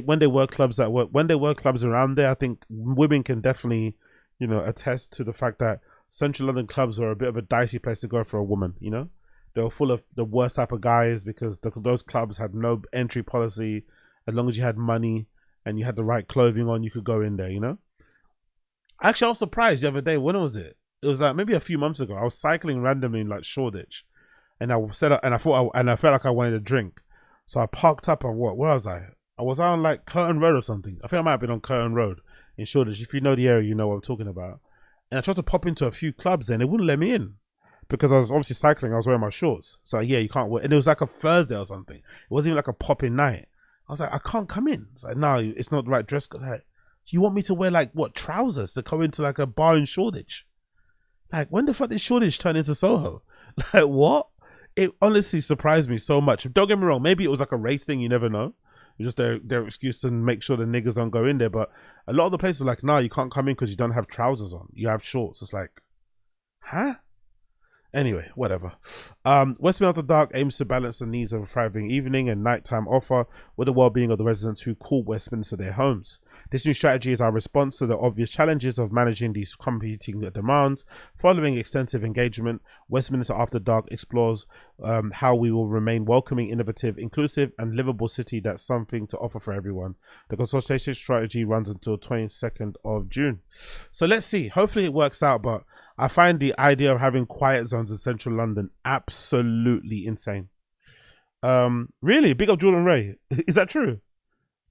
when there were clubs around there, I think women can definitely, you know, attest to the fact that central London clubs are a bit of a dicey place to go for a woman. You know, they were full of the worst type of guys, because those clubs had no entry policy. As long as you had money and you had the right clothing on, you could go in there, you know. Actually, I was surprised the other day. When was it? It was like maybe a few months ago. I was cycling randomly in like Shoreditch, and I felt like I wanted a drink, so I parked up on where was I? I was on like Curtin Road or something. I think I might have been on Curtin Road in Shoreditch. If you know the area, you know what I'm talking about. And I tried to pop into a few clubs and they wouldn't let me in, because I was obviously cycling. I was wearing my shorts. So yeah, you can't wear. And it was like a Thursday or something. It wasn't even like a popping night. I was like, I can't come in. It's like, no, it's not the right dress code. Like, you want me to wear like what, trousers to go into like a bar in Shoreditch? Like, when the fuck did Shoreditch turn into Soho? Like, what? It honestly surprised me so much. Don't get me wrong. Maybe it was like a race thing. You never know. It's just their excuse to make sure the niggas don't go in there. But a lot of the places were like, no, you can't come in because you don't have trousers on. You have shorts. It's like, huh? Anyway, whatever. Westminster After Dark aims to balance the needs of a thriving evening and nighttime offer with the well-being of the residents who call Westminster their homes. This new strategy is our response to the obvious challenges of managing these competing demands. Following extensive engagement, Westminster After Dark explores how we will remain welcoming, innovative, inclusive, and livable city that's something to offer for everyone. The consultation strategy runs until 22nd of June. So let's see. Hopefully it works out, but I find the idea of having quiet zones in central London absolutely insane. Really? Big up Jordan Ray. Is that true?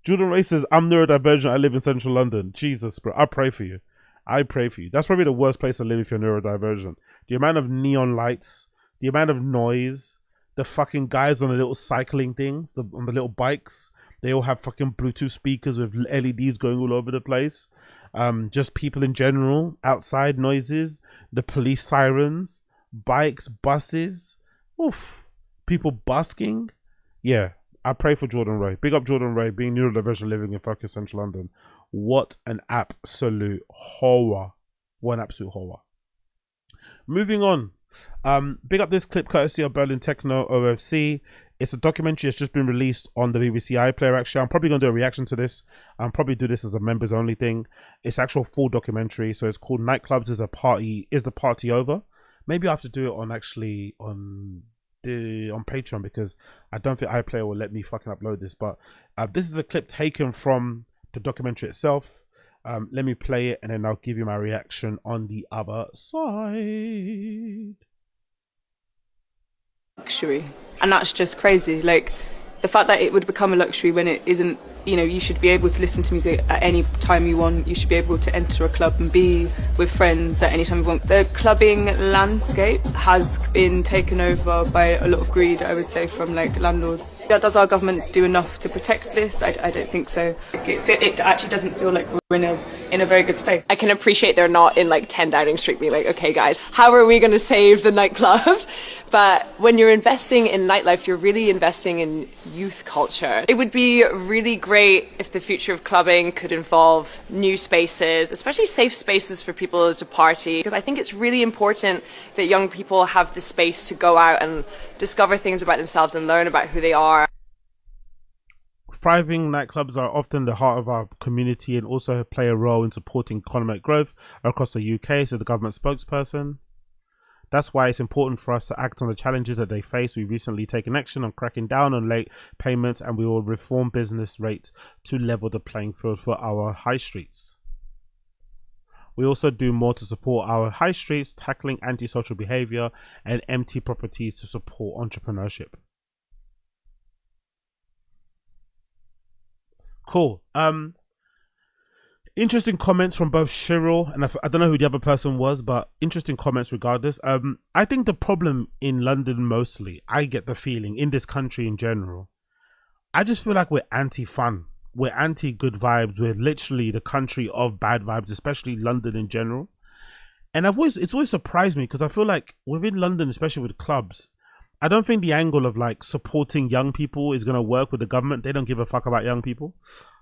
Jordan Ray says, I'm neurodivergent, I live in central London. Jesus, bro. I pray for you. I pray for you. That's probably the worst place to live if you're neurodivergent. The amount of neon lights, the amount of noise, the fucking guys on the little cycling things, on the little bikes, they all have fucking Bluetooth speakers with LEDs going all over the place. Just people in general, outside noises, the police sirens, bikes, buses, oof, people busking. Yeah, I pray for Jordan Ray. Big up Jordan Ray, being neurodivergent, living in fucking central London. What an absolute horror. What an absolute horror. Moving on. Big up this clip courtesy of Berlin Techno OFC. It's a documentary that's just been released on the BBC iPlayer. Actually, I'm probably going to do a reaction to this. I'll probably do this as a members only thing. It's actual full documentary. So it's called Nightclubs Is the Party Over? Maybe I have to do it on Patreon, because I don't think iPlayer will let me fucking upload this. But this is a clip taken from the documentary itself. Let me play it and then I'll give you my reaction on the other side. Luxury, and that's just crazy. Like, the fact that it would become a luxury when it isn't. You know, you should be able to listen to music at any time you want. You should be able to enter a club and be with friends at any time we want. The clubbing landscape has been taken over by a lot of greed, I would say, from like landlords. Does our government do enough to protect this? I don't think so. It actually doesn't feel like we're in a very good space. I can appreciate they're not in like 10 Downing Street being like, okay guys, how are we going to save the nightclubs? But when you're investing in nightlife, you're really investing in youth culture. It would be really great if the future of clubbing could involve new spaces, especially safe spaces for people to party, because I think it's really important that young people have the space to go out and discover things about themselves and learn about who they are. Thriving nightclubs are often the heart of our community and also play a role in supporting economic growth across the UK, said the government spokesperson. That's why it's important for us to act on the challenges that they face. We've recently taken action on cracking down on late payments, and we will reform business rates to level the playing field for our high streets. We also do more to support our high streets, tackling antisocial behaviour and empty properties to support entrepreneurship. Cool. Interesting comments from both Cheryl and I don't know who the other person was, but interesting comments regardless. I think the problem in London mostly, I get the feeling in this country in general, I just feel like we're anti-fun. We're anti-good vibes. We're literally the country of bad vibes, especially London in general. And it's always surprised me because I feel like within London, especially with clubs, I don't think the angle of like supporting young people is going to work with the government. They don't give a fuck about young people.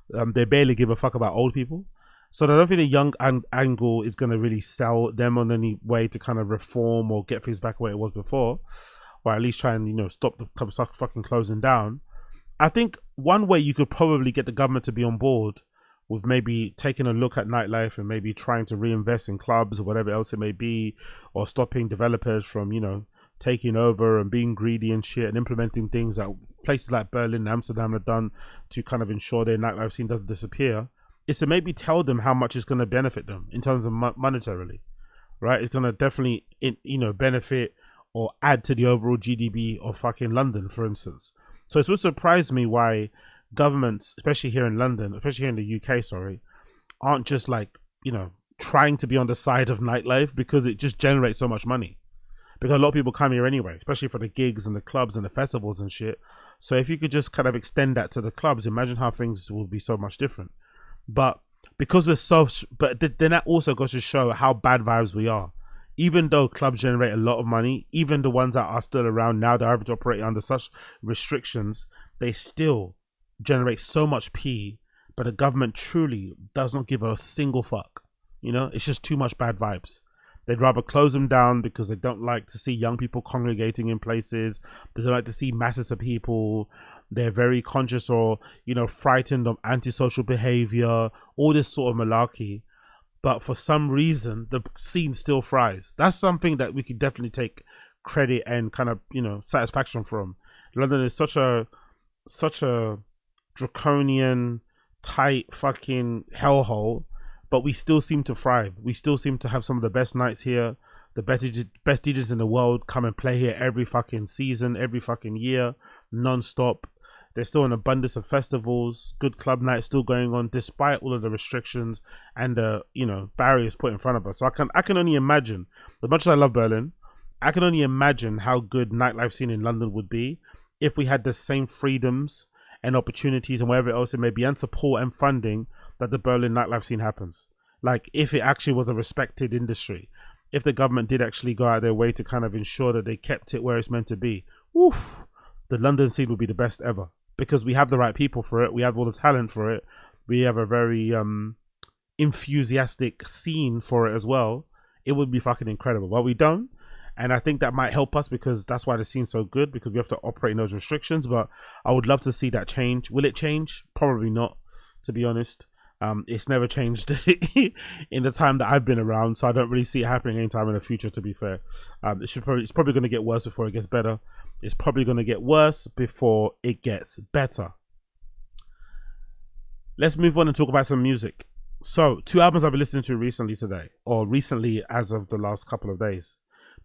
They barely give a fuck about old people. So I don't think the young angle is going to really sell them on any way to kind of reform or get things back where it was before, or at least try and, you know, stop the clubs fucking closing down. I think one way you could probably get the government to be on board with maybe taking a look at nightlife and maybe trying to reinvest in clubs or whatever else it may be, or stopping developers from, you know, taking over and being greedy and shit and implementing things that places like Berlin and Amsterdam have done to kind of ensure their nightlife scene doesn't disappear, is to maybe tell them how much it's going to benefit them in terms of monetarily, right? It's going to definitely, you know, benefit or add to the overall GDP of fucking London, for instance. So it's what surprised me why governments, especially here in London, especially here in the UK, sorry, aren't just like, you know, trying to be on the side of nightlife because it just generates so much money. Because a lot of people come here anyway, especially for the gigs and the clubs and the festivals and shit. So if you could just kind of extend that to the clubs, imagine how things will be so much different. But because we're so, but then that also goes to show how bad vibes we are. Even though clubs generate a lot of money, even the ones that are still around now that are able to operate under such restrictions, they still generate so much P, but the government truly does not give a single fuck. You know, it's just too much bad vibes. They'd rather close them down because they don't like to see young people congregating in places. They don't like to see masses of people. They're very conscious or, you know, frightened of antisocial behavior, all this sort of malarkey. But for some reason, the scene still thrives. That's something that we could definitely take credit and kind of, you know, satisfaction from. London is such a draconian, tight fucking hellhole, but we still seem to thrive. We still seem to have some of the best nights here. The best DJs in the world come and play here every fucking season, every fucking year, non-stop. There's still an abundance of festivals, good club nights still going on, despite all of the restrictions and the, you know, barriers put in front of us. So I can only imagine, as much as I love Berlin, I can only imagine how good nightlife scene in London would be if we had the same freedoms and opportunities and wherever else it may be, and support and funding that the Berlin nightlife scene happens. Like if it actually was a respected industry, if the government did actually go out their way to kind of ensure that they kept it where it's meant to be, oof, the London scene would be the best ever. Because we have the right people for it, we have all the talent for it, we have a very enthusiastic scene for it as well. It would be fucking incredible, but we don't. And I think that might help us because that's why the scene's so good, because we have to operate in those restrictions. But I would love to see that change. Will it change? Probably not, to be honest. It's never changed in the time that I've been around, so I don't really see it happening anytime in the future, to be fair. It's probably going to get worse before it gets better. It's probably going to get worse before it gets better. Let's move on and talk about some music. So, 2 albums I've been listening to recently today, or recently as of the last couple of days.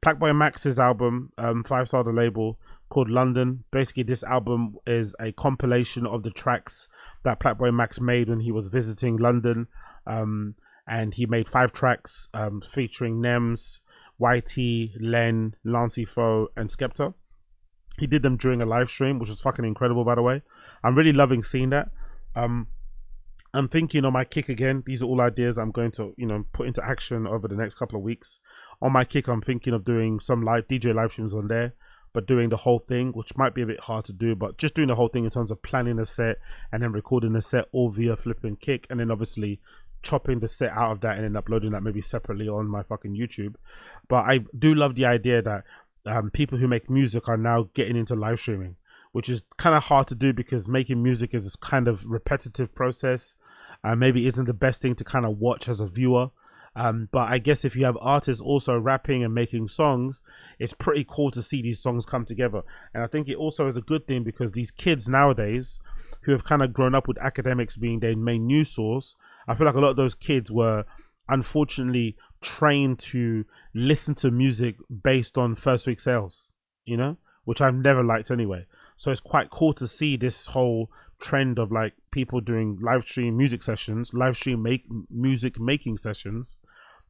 PlaqueBoyMax's album, 5-Star the Label, called London. Basically, this album is a compilation of the tracks that PlaqueBoyMax made when he was visiting London. and he made 5 tracks featuring Nems, YT, Len, Lancey Foe, and Skepta. He did them during a live stream, which was fucking incredible, by the way. I'm really loving seeing that. I'm thinking on my kick again. These are all ideas I'm going to, put into action over the next couple of weeks. On my kick, I'm thinking of doing some live DJ live streams on there, but doing the whole thing, which might be a bit hard to do, but just doing the whole thing in terms of planning a set and then recording a set all via flipping kick, and then obviously chopping the set out of that and then uploading that maybe separately on my fucking YouTube. But I do love the idea that people who make music are now getting into live streaming, which is kind of hard to do because making music is this kind of repetitive process. Maybe isn't the best thing to kind of watch as a viewer. But I guess if you have artists also rapping and making songs, it's pretty cool to see these songs come together. And I think it also is a good thing because these kids nowadays who have kind of grown up with academics being their main news source, I feel like a lot of those kids were unfortunately trained to listen to music based on first week sales, which I've never liked anyway. So it's quite cool to see this whole trend of like people doing live stream music sessions, live stream music making sessions,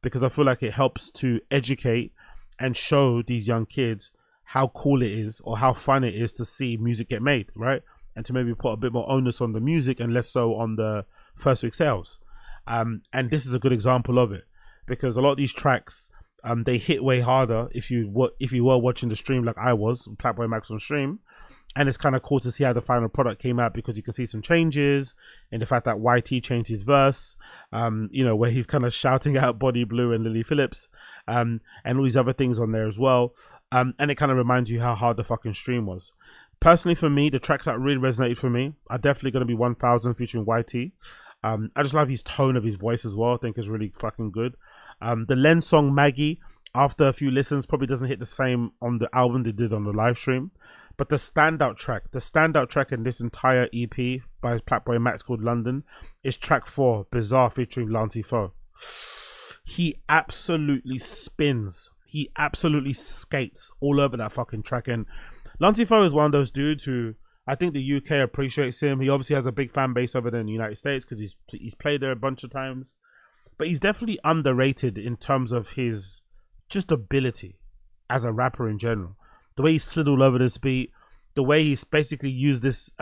because I feel like it helps to educate and show these young kids how cool it is or how fun it is to see music get made, right? And to maybe put a bit more onus on the music and less so on the first week sales. And this is a good example of it, because a lot of these tracks, they hit way harder if you were watching the stream like I was, PlaqueBoyMax on stream. And it's kind of cool to see how the final product came out, because you can see some changes in the fact that YT changed his verse, where he's kind of shouting out Body Blue and Lily Phillips, and all these other things on there as well. And it kind of reminds you how hard the fucking stream was. Personally, for me, the tracks that really resonated for me are definitely going to be 1000 featuring YT. I just love his tone of his voice as well. I think is really fucking good. The Len song Maggie, after a few listens, probably doesn't hit the same on the album they did on the live stream. But the standout track in this entire EP by PlaqueBoyMax called London is track 4, Bizarre featuring Lancey Foe. He absolutely spins. He absolutely skates all over that fucking track. And Lancey Foe is one of those dudes who I think the UK appreciates him. He obviously has a big fan base over there in the United States because he's played there a bunch of times. But he's definitely underrated in terms of his just ability as a rapper in general. The way he slid all over this beat, the way he's basically used this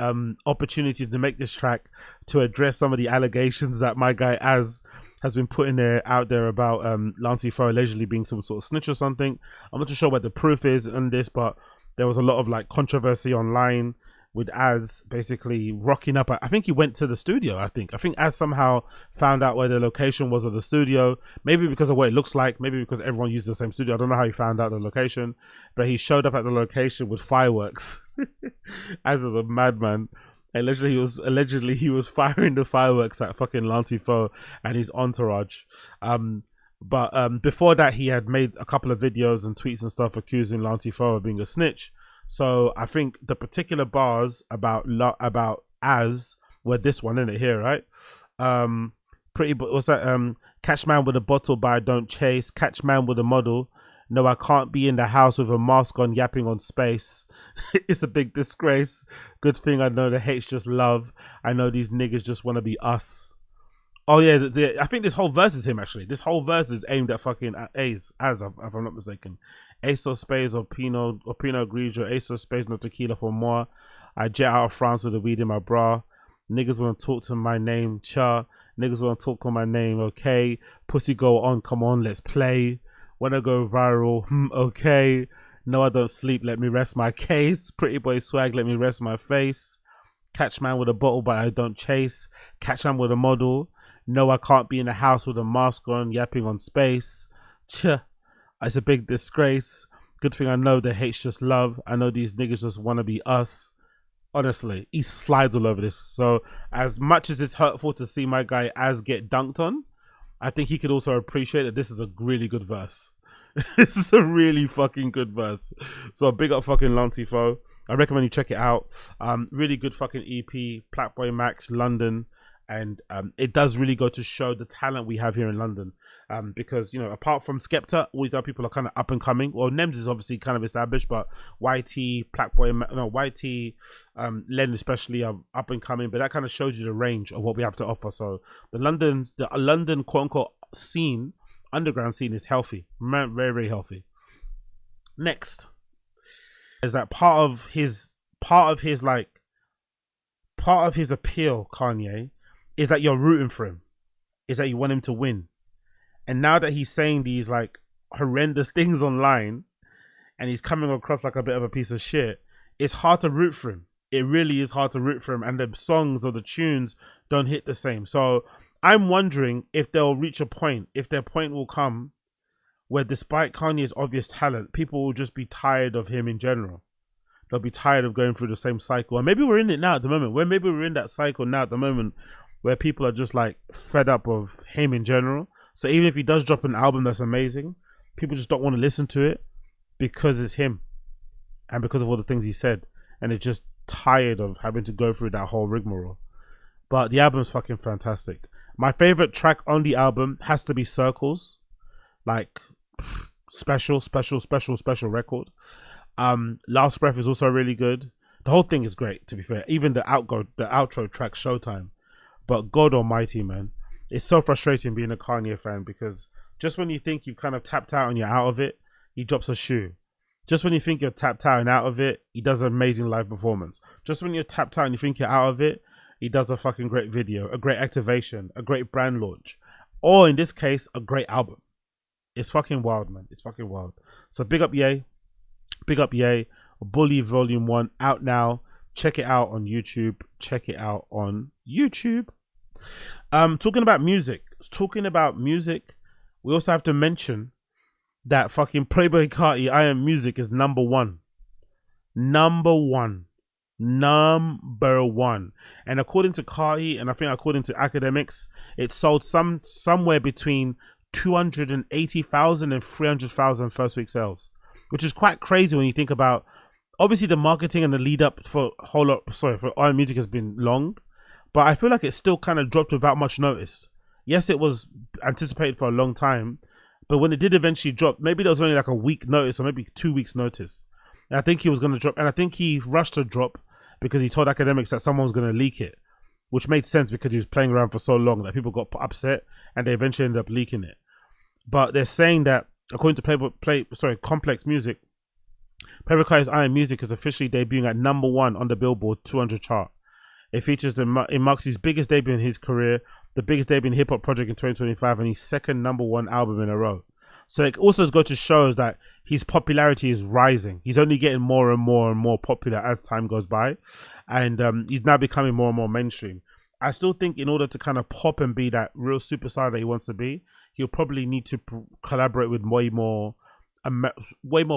opportunity to make this track to address some of the allegations that my guy Az has been putting out there about Lancey Foe allegedly being some sort of snitch or something. I'm not too sure what the proof is on this, but there was a lot of like controversy online with Az basically rocking up. I think he went to the studio. I think Az somehow found out where the location was of the studio, maybe because of what it looks like, maybe because everyone uses the same studio. I don't know how he found out the location, but he showed up at the location with fireworks. Az is a madman. Allegedly he was firing the fireworks at fucking Lancey Foe and his entourage. But before that, he had made a couple of videos and tweets and stuff accusing Lancey Foe of being a snitch. So I think the particular bars about Az were this one in it here, right? What's that? Catch man with a bottle, but I don't chase. Catch man with a model. No, I can't be in the house with a mask on, yapping on space. It's a big disgrace. Good thing I know the hate's just love. I know these niggas just want to be us. Oh yeah, I think this whole verse is him actually. This whole verse is aimed at fucking Az, if I'm not mistaken. Ace of Spades or Pinot Grigio, Ace of Spades, no tequila for moi. I jet out of France with the weed in my bra. Niggas want to talk to my name, cha. Niggas want to talk on my name, okay. Pussy go on, come on, let's play. Wanna go viral, okay. No, I don't sleep, let me rest my case. Pretty boy swag, let me rest my face. Catch man with a bottle, but I don't chase. Catch man with a model. No, I can't be in the house with a mask on, yapping on space. Cha. It's a big disgrace. Good thing I know the hate's just love. I know these niggas just want to be us. Honestly, he slides all over this. So as much as it's hurtful to see my guy Az get dunked on, I think he could also appreciate that this is a really good verse. This is a really fucking good verse. So big up fucking Lancey Foe. I recommend you check it out. Really good fucking EP, PlaqueBoyMax, London. And it does really go to show the talent we have here in London. Because, apart from Skepta, all these other people are kind of up and coming. Well, Nems is obviously kind of established, but YT, Len especially are up and coming. But that kind of shows you the range of what we have to offer. So the London quote unquote scene, underground scene, is healthy, very, very healthy. Next is that part of his appeal, Kanye, is that you're rooting for him, is that you want him to win. And now that he's saying these like horrendous things online and he's coming across like a bit of a piece of shit, it's hard to root for him. It really is hard to root for him, and the songs or the tunes don't hit the same. So I'm wondering if they'll reach a point, if their point will come where despite Kanye's obvious talent, people will just be tired of him in general. They'll be tired of going through the same cycle. And maybe we're in it now at the moment. Maybe we're in that cycle now at the moment where people are just like fed up of him in general. So even if he does drop an album that's amazing, people just don't want to listen to it because it's him and because of all the things he said. And they're just tired of having to go through that whole rigmarole. But the album's fucking fantastic. My favorite track on the album has to be Circles. Like, special record. Last Breath is also really good. The whole thing is great, to be fair. Even the outro track, Showtime. But God almighty, man, it's so frustrating being a Kanye fan, because just when you think you've kind of tapped out and you're out of it, he drops a shoe. Just when you think you're tapped out and out of it, he does an amazing live performance. Just when you're tapped out and you think you're out of it, he does a fucking great video, a great activation, a great brand launch, or in this case, a great album. It's fucking wild, man. It's fucking wild. So big up Ye. Big up Ye. Bully Volume 1 out now. Check it out on YouTube. Check it out on YouTube. Talking about music, we also have to mention that fucking Playboi Carti, I Am Music, is number one. Number one. And according to Carti, and I think according to academics, it sold somewhere between 280,000 and 300,000 first week sales, which is quite crazy when you think about, obviously the marketing and the lead up for I Am Music has been long, but I feel like it still kind of dropped without much notice. Yes, it was anticipated for a long time, but when it did eventually drop, maybe there was only like a week notice or maybe 2 weeks notice. And I think he was going to drop, and I think he rushed to drop because he told academics that someone was going to leak it, which made sense because he was playing around for so long that people got upset and they eventually ended up leaking it. But they're saying that according to Complex Music, Playboi Carti's I Am Music is officially debuting at number 1 on the Billboard 200 chart. It marks his biggest debut in his career, the biggest debut in hip hop project in 2025, and his second number 1 album in a row. So it also goes to show that his popularity is rising. He's only getting more and more popular as time goes by, and he's now becoming more and more mainstream. I still think in order to kind of pop and be that real superstar that he wants to be, he'll probably need to collaborate with way more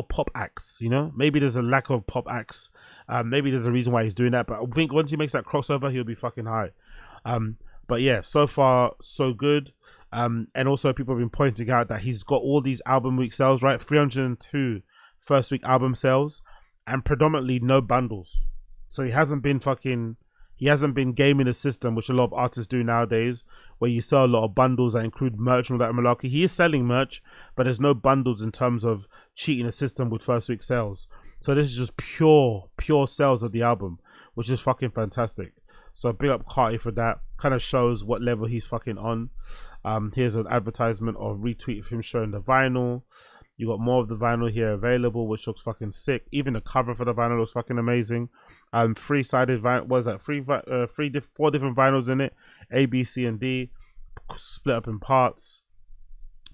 pop acts, you know? Maybe there's a lack of pop acts. Maybe there's a reason why he's doing that, but I think once he makes that crossover, he'll be fucking high. But yeah, so far so good. And also people have been pointing out that he's got all these album week sales, right? 302 first week album sales and predominantly no bundles. So he hasn't been gaming the system, which a lot of artists do nowadays, where you sell a lot of bundles that include merch and all that malarkey. He is selling merch, but there's no bundles in terms of cheating the system with first week sales. So this is just pure sales of the album, which is fucking fantastic. So big up Carti for that. Kind of shows what level he's fucking on. Here's an advertisement or retweet of him showing the vinyl. You got more of the vinyl here available, which looks fucking sick. Even the cover for the vinyl looks fucking amazing. 3-sided vinyl. What is that? 4 different vinyls in it. A, B, C, and D. Split up in parts.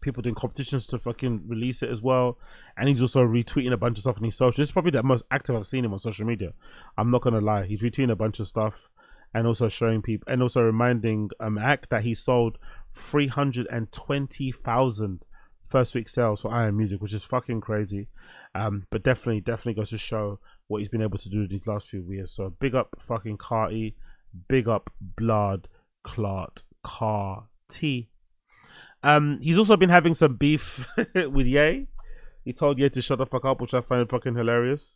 People doing competitions to fucking release it as well. And he's also retweeting a bunch of stuff on his social. This is probably the most active I've seen him on social media. I'm not gonna lie. He's retweeting a bunch of stuff and also showing people and also reminding ACT that he sold 320,000 first week sales for I Am Music, which is fucking crazy. But definitely goes to show what he's been able to do these last few years. So big up fucking Carti, big up Blood Clot Carti. He's also been having some beef with Ye. He told Ye to shut the fuck up, which I find fucking hilarious.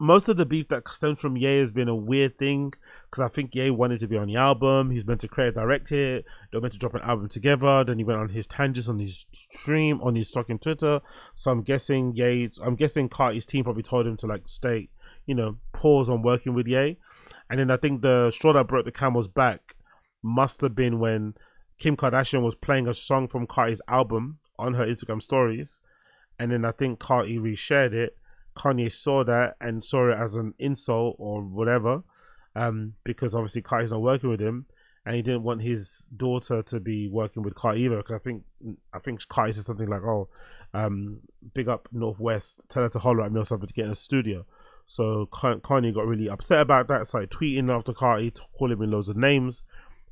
Most of the beef that stems from Ye has been a weird thing, because I think Ye wanted to be on the album. He's meant to create, direct it. They were meant to drop an album together. Then he went on his tangents on his stream, on his fucking Twitter. So I'm guessing Carti's team probably told him to like stay, pause on working with Ye. And then I think the straw that broke the camel's back must have been when Kim Kardashian was playing a song from Carti's album on her Instagram stories, and then I think Carti reshared it. Kanye saw that and saw it as an insult or whatever, because obviously Carti's not working with him, and he didn't want his daughter to be working with Carti either. Because I think Carti said something like, "Oh, big up Northwest, tell her to holler at me or something to get in a studio." So Kanye got really upset about that, started tweeting after Carti, calling him loads of names,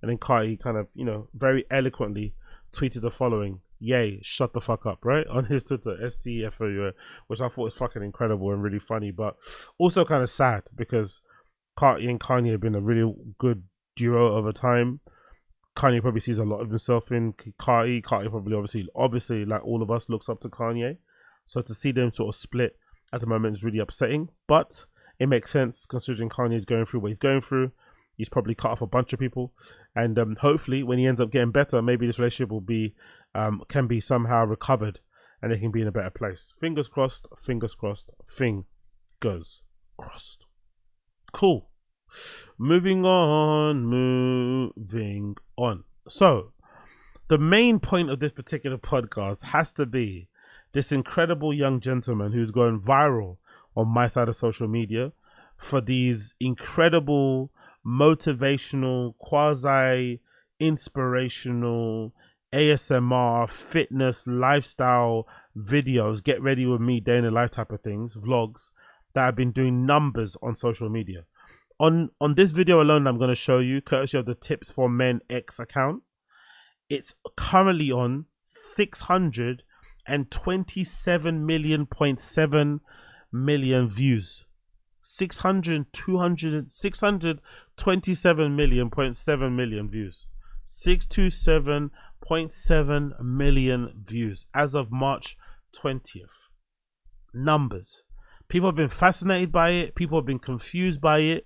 and then Carti kind of, you know, very eloquently tweeted the following: "Yay, shut the fuck up," right? On his Twitter, STFOU, which I thought was fucking incredible and really funny, but also kind of sad because Carti and Kanye have been a really good duo over time. Kanye probably sees a lot of himself in Carti. Carti probably obviously like all of us looks up to Kanye. So to see them sort of split at the moment is really upsetting, but it makes sense considering Kanye is going through what he's going through. He's probably cut off a bunch of people, and hopefully when he ends up getting better, maybe this relationship will be can be somehow recovered and they can be in a better place. Fingers crossed, fingers crossed, fingers crossed. Cool. Moving on. So the main point of this particular podcast has to be this incredible young gentleman who's going viral on my side of social media for these incredible motivational, quasi inspirational ASMR fitness lifestyle videos, get ready with me day in the life type of things, vlogs that have been doing numbers on social media. On this video alone I'm going to show you, courtesy of the Tips for Men X account, it's currently on 627.7 million views. 627.7 million views. 627.7 million views as of March 20th. Numbers. People have been fascinated by it. People have been confused by it.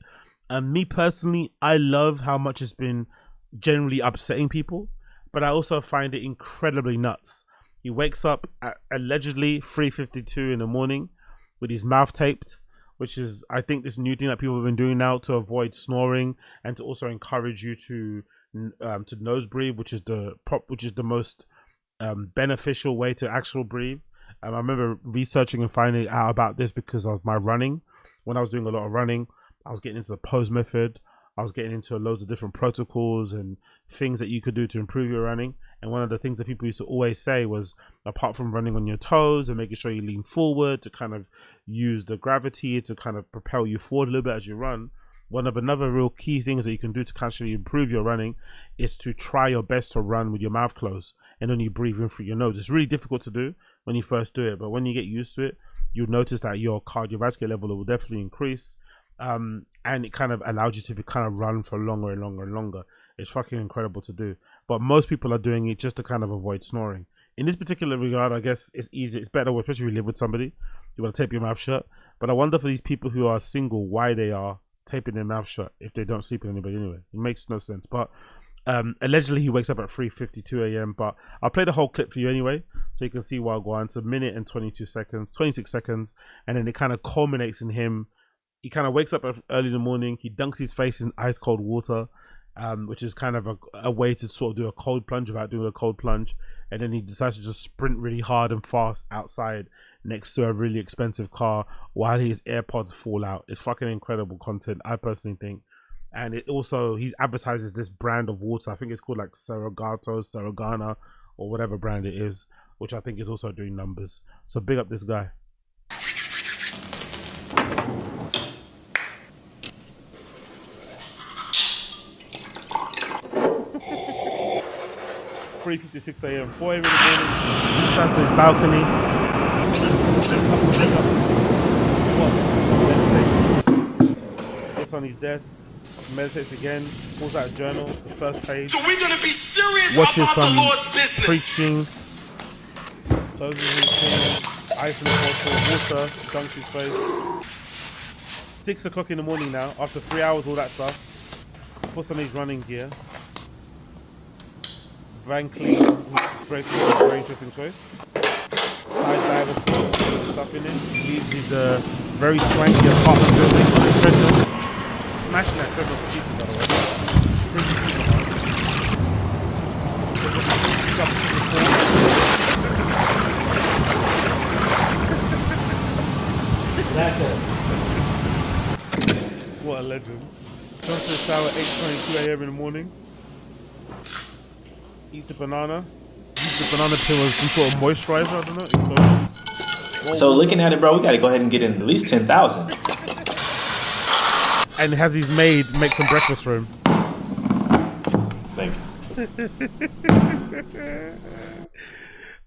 And me personally, I love how much it's been generally upsetting people. But I also find it incredibly nuts. He wakes up at allegedly 3:52 in the morning with his mouth taped, which is, I think, this new thing that people have been doing now to avoid snoring and to also encourage you to nose breathe, which is the most beneficial way to actual breathe. I remember researching and finding out about this because of my running. When I was doing a lot of running, I was getting into the pose method. I was getting into loads of different protocols and things that you could do to improve your running. And one of the things that people used to always say was, apart from running on your toes and making sure you lean forward to kind of use the gravity to kind of propel you forward a little bit as you run, one of another real key things that you can do to actually improve your running is to try your best to run with your mouth closed and only breathe in through your nose. It's really difficult to do when you first do it, but when you get used to it, you'll notice that your cardiovascular level will definitely increase. And it kind of allows you to kind of run for longer and longer and longer. It's fucking incredible to do, but most people are doing it just to kind of avoid snoring. In this particular regard, I guess it's easier, it's better, especially if you live with somebody, you want to tape your mouth shut. But I wonder for these people who are single, why they are taping their mouth shut if they don't sleep with anybody anyway. It makes no sense. But allegedly he wakes up at 3:52 a.m. but I'll play the whole clip for you anyway so you can see why I go on. It's a minute and 26 seconds, and then it kind of culminates in him. He kind of wakes up early in the morning. He dunks his face in ice cold water, which is kind of a way to sort of do a cold plunge without doing a cold plunge. And then he decides to just sprint really hard and fast outside next to a really expensive car while his AirPods fall out. It's fucking incredible content, I personally think. And it also, he advertises this brand of water. I think it's called like Saragana or whatever brand it is, which I think is also doing numbers. So big up this guy. 3:56 a.m. 4 a.m. in the morning. Stand to his balcony. Squats. Gets on his desk. Meditates again. Pulls out a journal. The first page. So we're gonna be serious about the Lord's business. Preaching. Closes his thing. Ice in the bottle. Water. Dunks his face. 6 o'clock in the morning now. After 3 hours, all that stuff. Puts on his running gear. Van Clean, very interesting choice. Side dive, of course, put stuff in it. Leaves his very swanky apartment building on his treadmill. Smashing that treadmill for pizza, by the way. What a legend. Comes to the shower at 8:22 a.m. in the morning. Eats a banana. Uses the banana peel as some sort of moisturizer. I don't know. So looking at it, bro, we got to go ahead and get in at least 10,000. And has his maid make some breakfast for him. Thank you.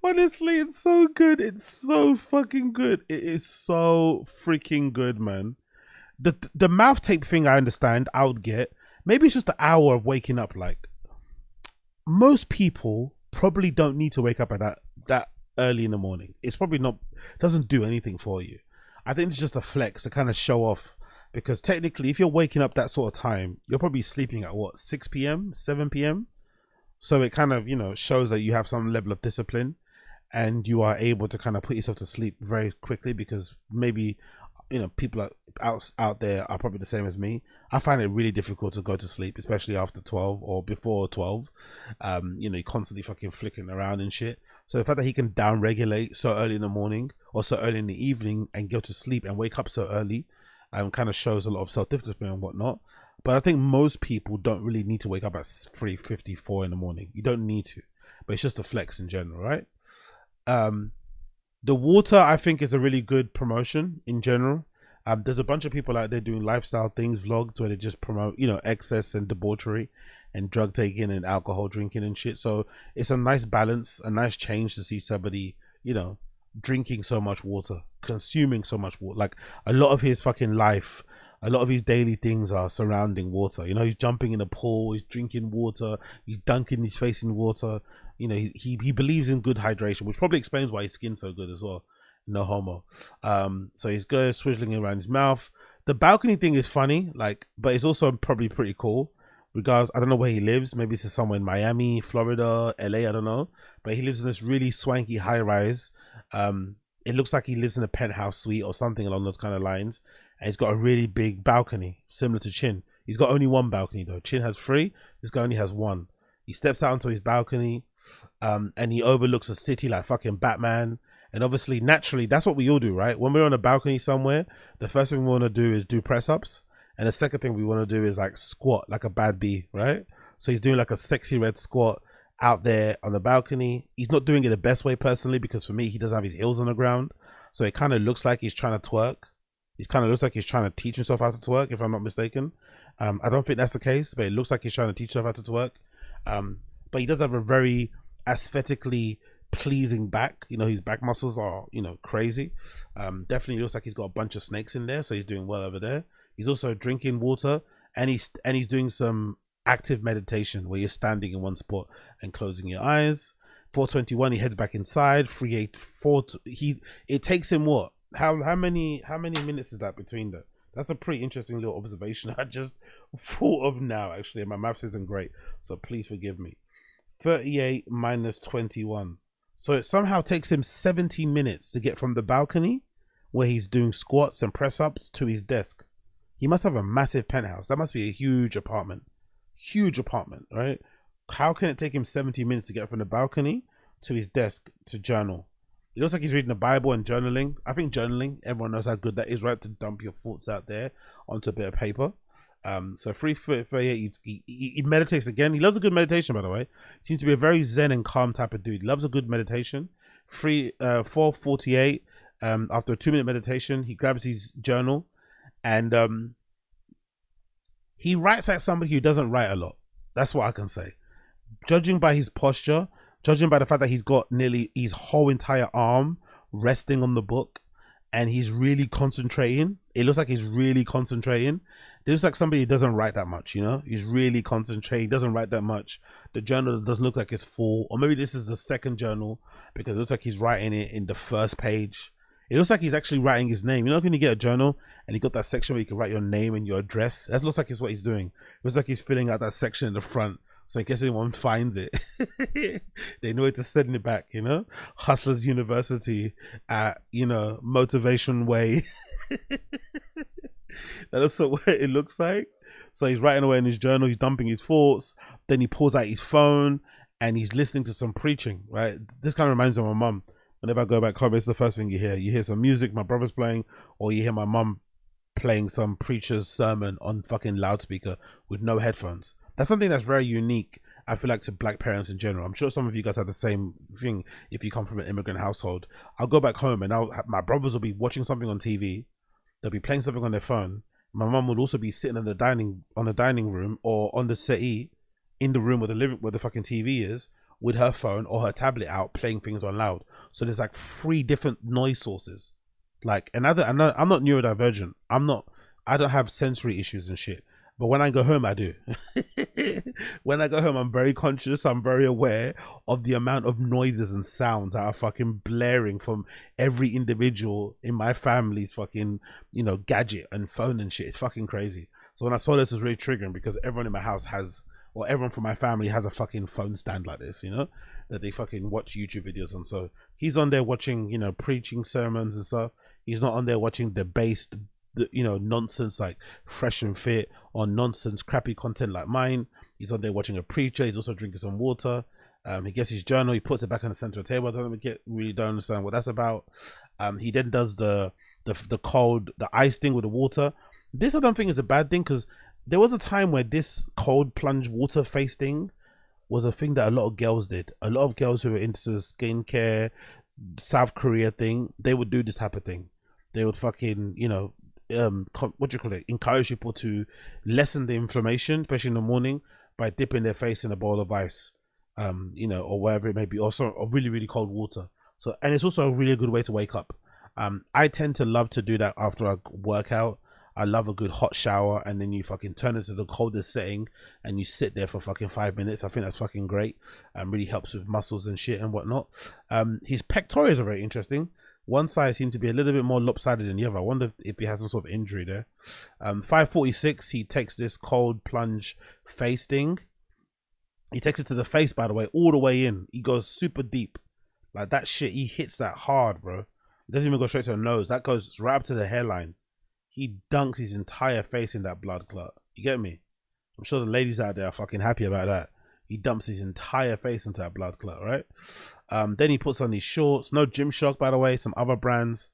Honestly, it's so good. It's so fucking good. It is so freaking good, man. The mouth tape thing, I understand. I would get. Maybe it's just an hour of waking up. Like, most people probably don't need to wake up at that early in the morning. It's probably not, doesn't do anything for you. I think it's just a flex to kind of show off, because technically if you're waking up that sort of time, you're probably sleeping at what, 6 p.m, 7 p.m. So it kind of, you know, shows that you have some level of discipline and you are able to kind of put yourself to sleep very quickly, because maybe, you know, people are out there are probably the same as me. I find it really difficult to go to sleep, especially after 12 or before 12. You know, you're constantly fucking flicking around and shit. So the fact that he can down regulate so early in the morning or so early in the evening and go to sleep and wake up so early kind of shows a lot of self-discipline and whatnot. But I think most people don't really need to wake up at 3:54 in the morning. You don't need to, but it's just a flex in general, right? The water, I think, is a really good promotion in general. There's a bunch of people out there doing lifestyle things, vlogs, where they just promote, you know, excess and debauchery and drug taking and alcohol drinking and shit. So it's a nice balance, a nice change to see somebody, you know, drinking so much water, consuming so much water. Like, a lot of his fucking life, a lot of his daily things are surrounding water. You know, he's jumping in a pool, he's drinking water, he's dunking his face in water. You know, he believes in good hydration, which probably explains why his skin's so good as well. No homo. So he's good, swizzling around his mouth. The balcony thing is funny, like, but it's also probably pretty cool. Regardless, I don't know where he lives. Maybe it's somewhere in Miami, Florida, LA, I don't know. But he lives in this really swanky high rise. It looks like he lives in a penthouse suite or something along those kind of lines. And he's got a really big balcony, similar to Chin. He's got only one balcony though. Chin has 3. This guy only has 1. He steps out onto his balcony, and he overlooks a city like fucking Batman. And obviously, naturally, that's what we all do, right? When we're on a balcony somewhere, the first thing we want to do is do press-ups. And the second thing we want to do is like squat like a bad bee, right? So he's doing like a sexy red squat out there on the balcony. He's not doing it the best way personally, because for me, he doesn't have his heels on the ground. So it kind of looks like he's trying to twerk. It kind of looks like he's trying to teach himself how to twerk, if I'm not mistaken. I don't think that's the case, but it looks like he's trying to teach himself how to twerk. But he does have a very aesthetically pleasing back. You know, his back muscles are, you know, crazy. Definitely looks like he's got a bunch of snakes in there, so he's doing well over there. He's also drinking water, and he's doing some active meditation where you're standing in one spot and closing your eyes. 4:21, he heads back inside. 3:84, it takes him what? How many minutes is that between that? That's a pretty interesting little observation I just thought of now, actually. My maths isn't great, so please forgive me. 38 minus 21. So it somehow takes him 70 minutes to get from the balcony where he's doing squats and press-ups to his desk. He must have a massive penthouse. That must be a huge apartment. Huge apartment, right? How can it take him 70 minutes to get from the balcony to his desk to journal? It looks like he's reading the Bible and journaling. I think journaling, everyone knows how good that is, right? To dump your thoughts out there onto a bit of paper. So 3:38, he meditates again. He loves a good meditation, by the way. He seems to be a very zen and calm type of dude. He loves a good meditation. 4:48, after a 2-minute meditation, he grabs his journal and he writes like somebody who doesn't write a lot. That's what I can say. Judging by his posture, judging by the fact that he's got nearly his whole entire arm resting on the book and he's really concentrating. It looks like he's really concentrating. It looks like somebody who doesn't write that much, you know? He's really concentrating, doesn't write that much. The journal doesn't look like it's full. Or maybe this is the second journal because it looks like he's writing it in the first page. It looks like he's actually writing his name. You know when you get a journal and you got that section where you can write your name and your address? That looks like it's what he's doing. It looks like he's filling out that section in the front. So in case anyone finds it, they know where to send it back, you know? Hustlers University at, you know, Motivation Way. That's what it looks like. So he's writing away in his journal, he's dumping his thoughts, then he pulls out his phone and he's listening to some preaching, right? This kind of reminds me of my mum. Whenever I go back home, it's the first thing you hear. You hear some music my brother's playing, or you hear my mum playing some preacher's sermon on fucking loudspeaker with no headphones. That's something that's very unique, I feel like, to black parents in general. I'm sure some of you guys have the same thing if you come from an immigrant household. I'll go back home and my brothers will be watching something on TV. They'll be playing something on their phone. My mum would also be sitting in the dining room or on the settee in the room where the fucking TV is, with her phone or her tablet out playing things on loud. So there's like 3 different noise sources. Like, and I'm not neurodivergent. I don't have sensory issues and shit. But when I go home, I do. When I go home, I'm very conscious. I'm very aware of the amount of noises and sounds that are fucking blaring from every individual in my family's fucking, you know, gadget and phone and shit. It's fucking crazy. So when I saw this, it was really triggering because everyone in my house has, or everyone from my family has a fucking phone stand like this, you know, that they fucking watch YouTube videos on. So he's on there watching, you know, preaching sermons and stuff. He's not on there watching debased, you know, nonsense like Fresh and Fit or nonsense crappy content like mine. He's on there watching a preacher. He's also drinking some water. He gets his journal, he puts it back on the center of the table. I don't understand what that's about. He then does the ice thing with the water. This I don't think is a bad thing, because there was a time where this cold plunge water face thing was a thing that a lot of girls did. A lot of girls who were into the skincare South Korea thing, they would do this type of thing. They would fucking, you know, what do you call it, encourage people to lessen the inflammation, especially in the morning, by dipping their face in a bowl of ice, you know, or wherever it may be, also or really, really cold water. So, and it's also a really good way to wake up. I tend to love to do that after I work out. I love a good hot shower, and then you fucking turn it to the coldest setting and you sit there for fucking 5 minutes. I think that's fucking great. Really helps with muscles and shit and whatnot. His pectorals are very interesting. One side seemed to be a little bit more lopsided than the other. I wonder if he has some sort of injury there. 546, he takes this cold plunge face thing. He takes it to the face, by the way, all the way in. He goes super deep. Like that shit, he hits that hard, bro. It doesn't even go straight to the nose. That goes right up to the hairline. He dunks his entire face in that blood clot. You get me? I'm sure the ladies out there are fucking happy about that. He dumps his entire face into that blood clot, right? Then he puts on his shorts. No Gymshark, by the way. Some other brands.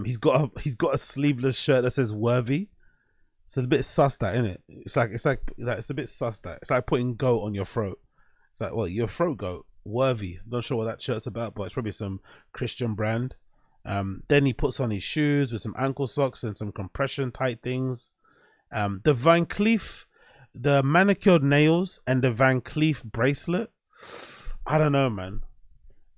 He's got a sleeveless shirt that says "Worthy." It's a bit sus, that, isn't it? It's a bit sus, that. It's like putting goat on your throat. It's like, well, your throat goat, Worthy. I'm not sure what that shirt's about, but it's probably some Christian brand. Then he puts on his shoes with some ankle socks and some compression tight things. The Van Cleef, the manicured nails and the Van Cleef bracelet, I don't know, man.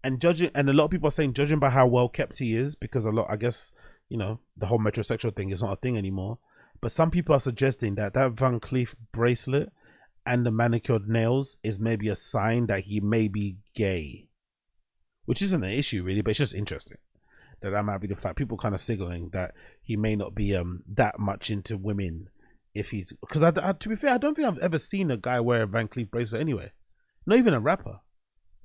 And a lot of people are saying, judging by how well kept he is, because I guess, you know, the whole metrosexual thing is not a thing anymore. But some people are suggesting that Van Cleef bracelet and the manicured nails is maybe a sign that he may be gay, which isn't an issue really, but it's just interesting that might be the fact. People kind of signaling that he may not be that much into women, if he's, because to be fair, I don't think I've ever seen a guy wear a Van Cleef bracelet anyway. Not even a rapper.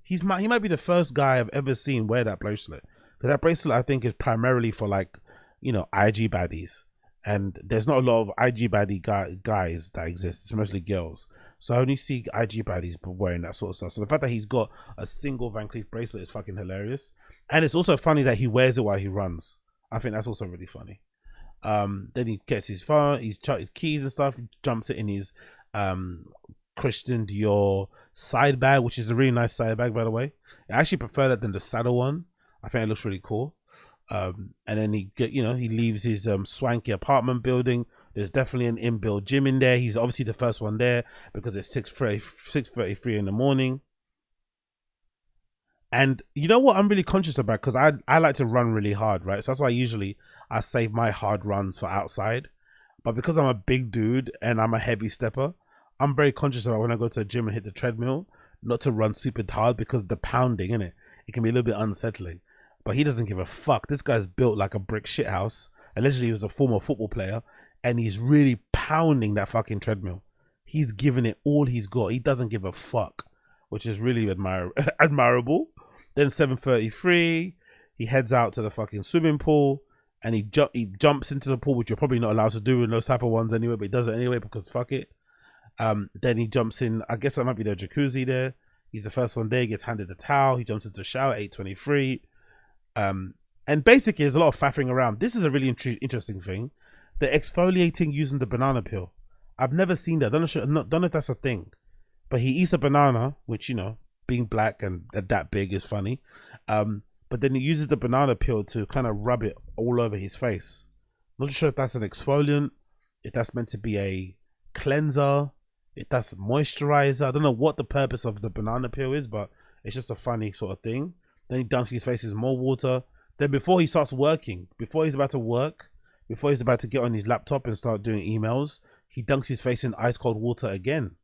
He might be the first guy I've ever seen wear that bracelet, because that bracelet I think is primarily for, like, you know, IG baddies, and there's not a lot of IG baddie guys that exist. It's mostly girls. So I only see IG baddies wearing that sort of stuff. So the fact that he's got a single Van Cleef bracelet is fucking hilarious. And it's also funny that he wears it while he runs. I think that's also really funny. Then he gets his phone, his keys and stuff, jumps it in his Christian Dior side bag, which is a really nice side bag, by the way. I actually prefer that than the saddle one. I think it looks really cool. And then he leaves his swanky apartment building. There's definitely an inbuilt gym in there. He's obviously the first one there because it's 6:33 in the morning. And you know what I'm really conscious about, because I like to run really hard, right? So that's why usually I save my hard runs for outside. But because I'm a big dude and I'm a heavy stepper, I'm very conscious about when I go to the gym and hit the treadmill, not to run super hard, because the pounding, innit, it can be a little bit unsettling. But he doesn't give a fuck. This guy's built like a brick shithouse. Allegedly, he was a former football player, and he's really pounding that fucking treadmill. He's giving it all he's got. He doesn't give a fuck, which is really admirable. Then 7:33, he heads out to the fucking swimming pool, and he jumps into the pool, which you're probably not allowed to do in those type of ones anyway, but he does it anyway because fuck it. Then he jumps in. I guess that might be the jacuzzi there. He's the first one there. He gets handed a towel. He jumps into the shower at 8:23. And basically, there's a lot of faffing around. This is a really interesting thing. The exfoliating using the banana peel. I've never seen that. Don't know if that's a thing. But he eats a banana, which, you know, being black and that big is funny. But then he uses the banana peel to kind of rub it all over his face. Not sure if that's an exfoliant, if that's meant to be a cleanser, if that's moisturizer. I don't know what the purpose of the banana peel is, but it's just a funny sort of thing. Then he dunks his face in more water. Then before he starts working, before he's about to work, before he's about to get on his laptop and start doing emails, he dunks his face in ice cold water again.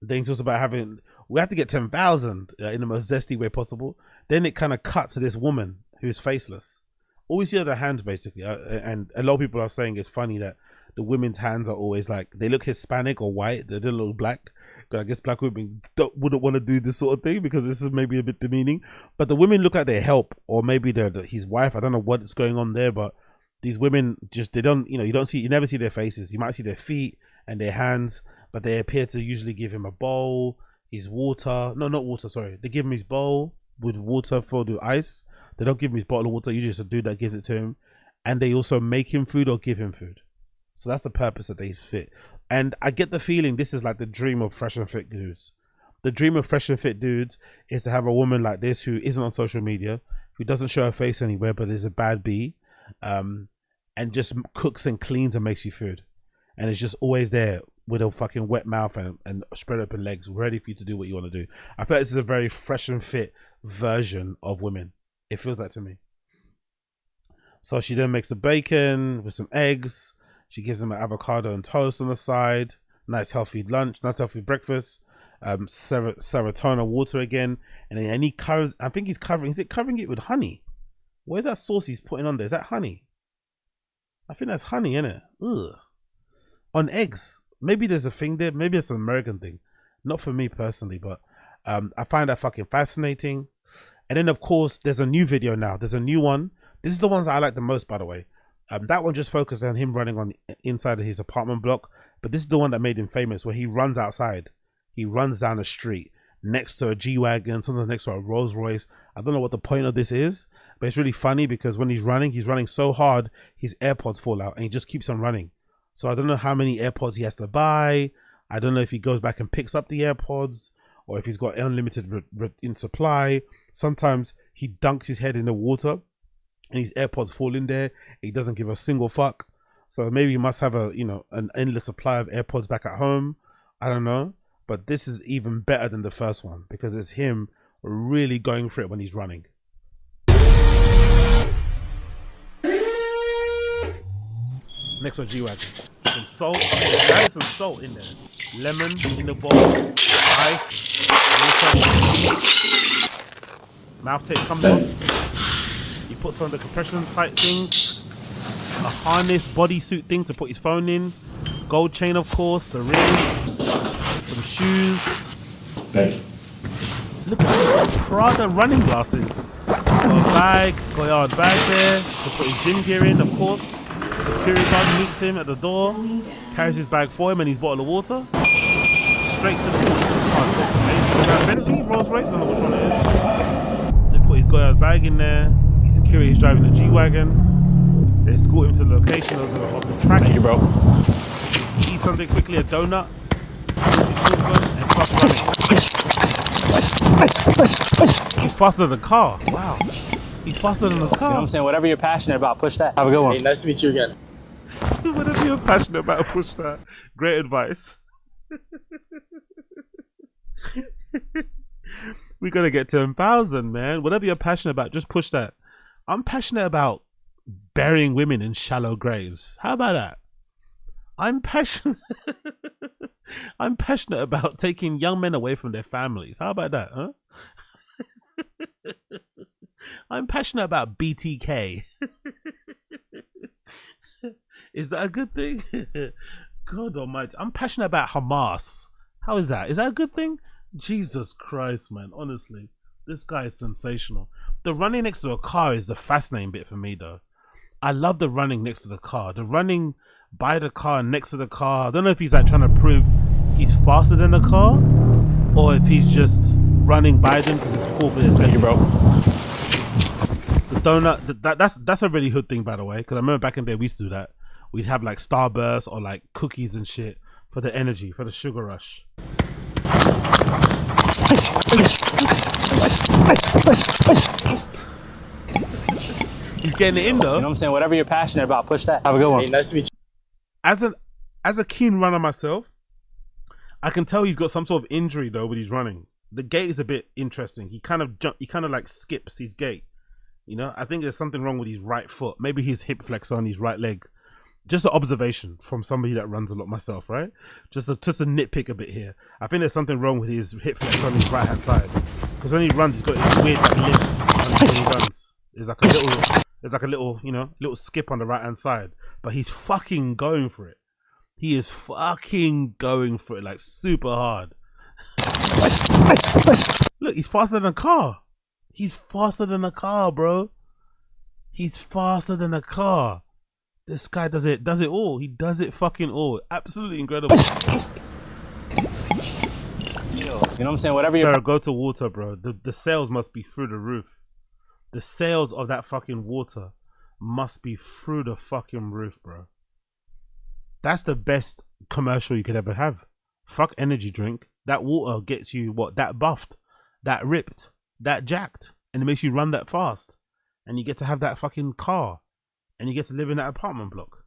Then he talks about we have to get 10,000 in the most zesty way possible. Then it kind of cuts to this woman who's faceless. All we see are their hands, basically. And a lot of people are saying it's funny that the women's hands are always like, they look Hispanic or white. They don't look black. I guess black women wouldn't want to do this sort of thing because this is maybe a bit demeaning. But the women look like they help, or maybe they're his wife. I don't know what's going on there, but these women just, they don't, you never see their faces. You might see their feet and their hands, but they appear to usually give him a bowl, his water. No, not water, sorry. They give him his bowl with water filled with ice. They don't give him his bottle of water. Usually it's a dude that gives it to him. And they also make him food or give him food. So that's the purpose that he's fit. And I get the feeling this is like the dream of fresh and fit dudes. The dream of fresh and fit dudes is to have a woman like this who isn't on social media, who doesn't show her face anywhere, but is a bad bee, and just cooks and cleans and makes you food. And it's just always there with a fucking wet mouth and spread open legs, ready for you to do what you want to do. I feel like this is a very fresh and fit version of women. It feels like to me. So she then makes the bacon with some eggs. She gives him an avocado and toast on the side. Nice healthy lunch, nice healthy breakfast. Serotonin water again. And then he covers, I think he's covering, is it covering it with honey? Where's that sauce he's putting on there? Is that honey? I think that's honey, innit? Ugh. On eggs. Maybe there's a thing there. Maybe it's an American thing. Not for me personally, but I find that fucking fascinating. And then, of course, there's a new video now. There's a new one. This is the ones I like the most, by the way. That one just focused on him running on the inside of his apartment block. But this is the one that made him famous, where he runs outside. He runs down the street next to a G-Wagon, sometimes next to a Rolls Royce. I don't know what the point of this is, but it's really funny because when he's running so hard, his AirPods fall out and he just keeps on running. So I don't know how many AirPods he has to buy. I don't know if he goes back and picks up the AirPods or if he's got unlimited in supply. Sometimes he dunks his head in the water and his AirPods fall in there. He doesn't give a single fuck. So maybe he must have an endless supply of AirPods back at home. I don't know. But this is even better than the first one because it's him really going for it when he's running. Next one, G-Wagon. Some salt. Add some salt in there. Lemon in the bowl. Ice. Water. Mouth tape comes off. He puts on the compression type things. A harness bodysuit thing to put his phone in. Gold chain, of course. The rings. Some shoes. Thank you. Look at this. Prada running glasses. Got a bag. Goyard bag there. To put his gym gear in, of course. Security guard meets him at the door. Carries his bag for him and his bottle of water. Straight to the Bentley, Rolls Royce, I don't know which one it is. They put his Goyard bag in there. His security is driving the G-Wagon. They escort him to the location of the track. Thank you, bro. Eat something quickly, a donut. And he's faster than the car. Wow. He's faster than the car. You know what I'm saying? Whatever you're passionate about, push that. Have a good one. Hey, nice to meet you again. Whatever you're passionate about, push that. Great advice. We gotta get 10,000, man. Whatever you're passionate about, just push that. I'm passionate about burying women in shallow graves. How about that? I'm passionate about taking young men away from their families. How about that, huh? I'm passionate about BTK. Is that a good thing? God almighty. I'm passionate about Hamas. How is that? Is that a good thing? Jesus Christ, man. Honestly, this guy is sensational. The running next to a car is the fascinating bit for me, though. I love the running next to the car. The running by the car, next to the car. I don't know if he's like trying to prove he's faster than the car, or if he's just running by them because it's cool for their seconds. Thank you, bro. donut. That's a really hood thing, by the way. Because I remember back in the day we used to do that. We'd have like Starburst or like cookies and shit for the energy, for the sugar rush. He's getting it in though. You know what I'm saying? Whatever you're passionate about, push that. Have a good one. Hey, nice to meet you. As a keen runner myself, I can tell he's got some sort of injury though when he's running. The gait is a bit interesting. He kind of like skips his gait. You know, I think there's something wrong with his right foot. Maybe his hip flexor on his right leg. Just an observation from somebody that runs a lot myself, right? Just a nitpick a bit here. I think there's something wrong with his hip flexor on his right hand side. Because when he runs, he's got this weird like, limp when he runs. There's like a little, you know, little skip on the right hand side. But he's fucking going for it. He is fucking going for it like super hard. Look, he's faster than a car. He's faster than a car, bro. He's faster than a car. This guy does it all. He does it fucking all. Absolutely incredible. You know what I'm saying? Whatever you're... Sarah, go to water, bro. The sales must be through the roof. The sales of that fucking water must be through the fucking roof, bro. That's the best commercial you could ever have. Fuck energy drink. That water gets you what? That buffed, that ripped, that jacked, and it makes you run that fast. And you get to have that fucking car. And you get to live in that apartment block.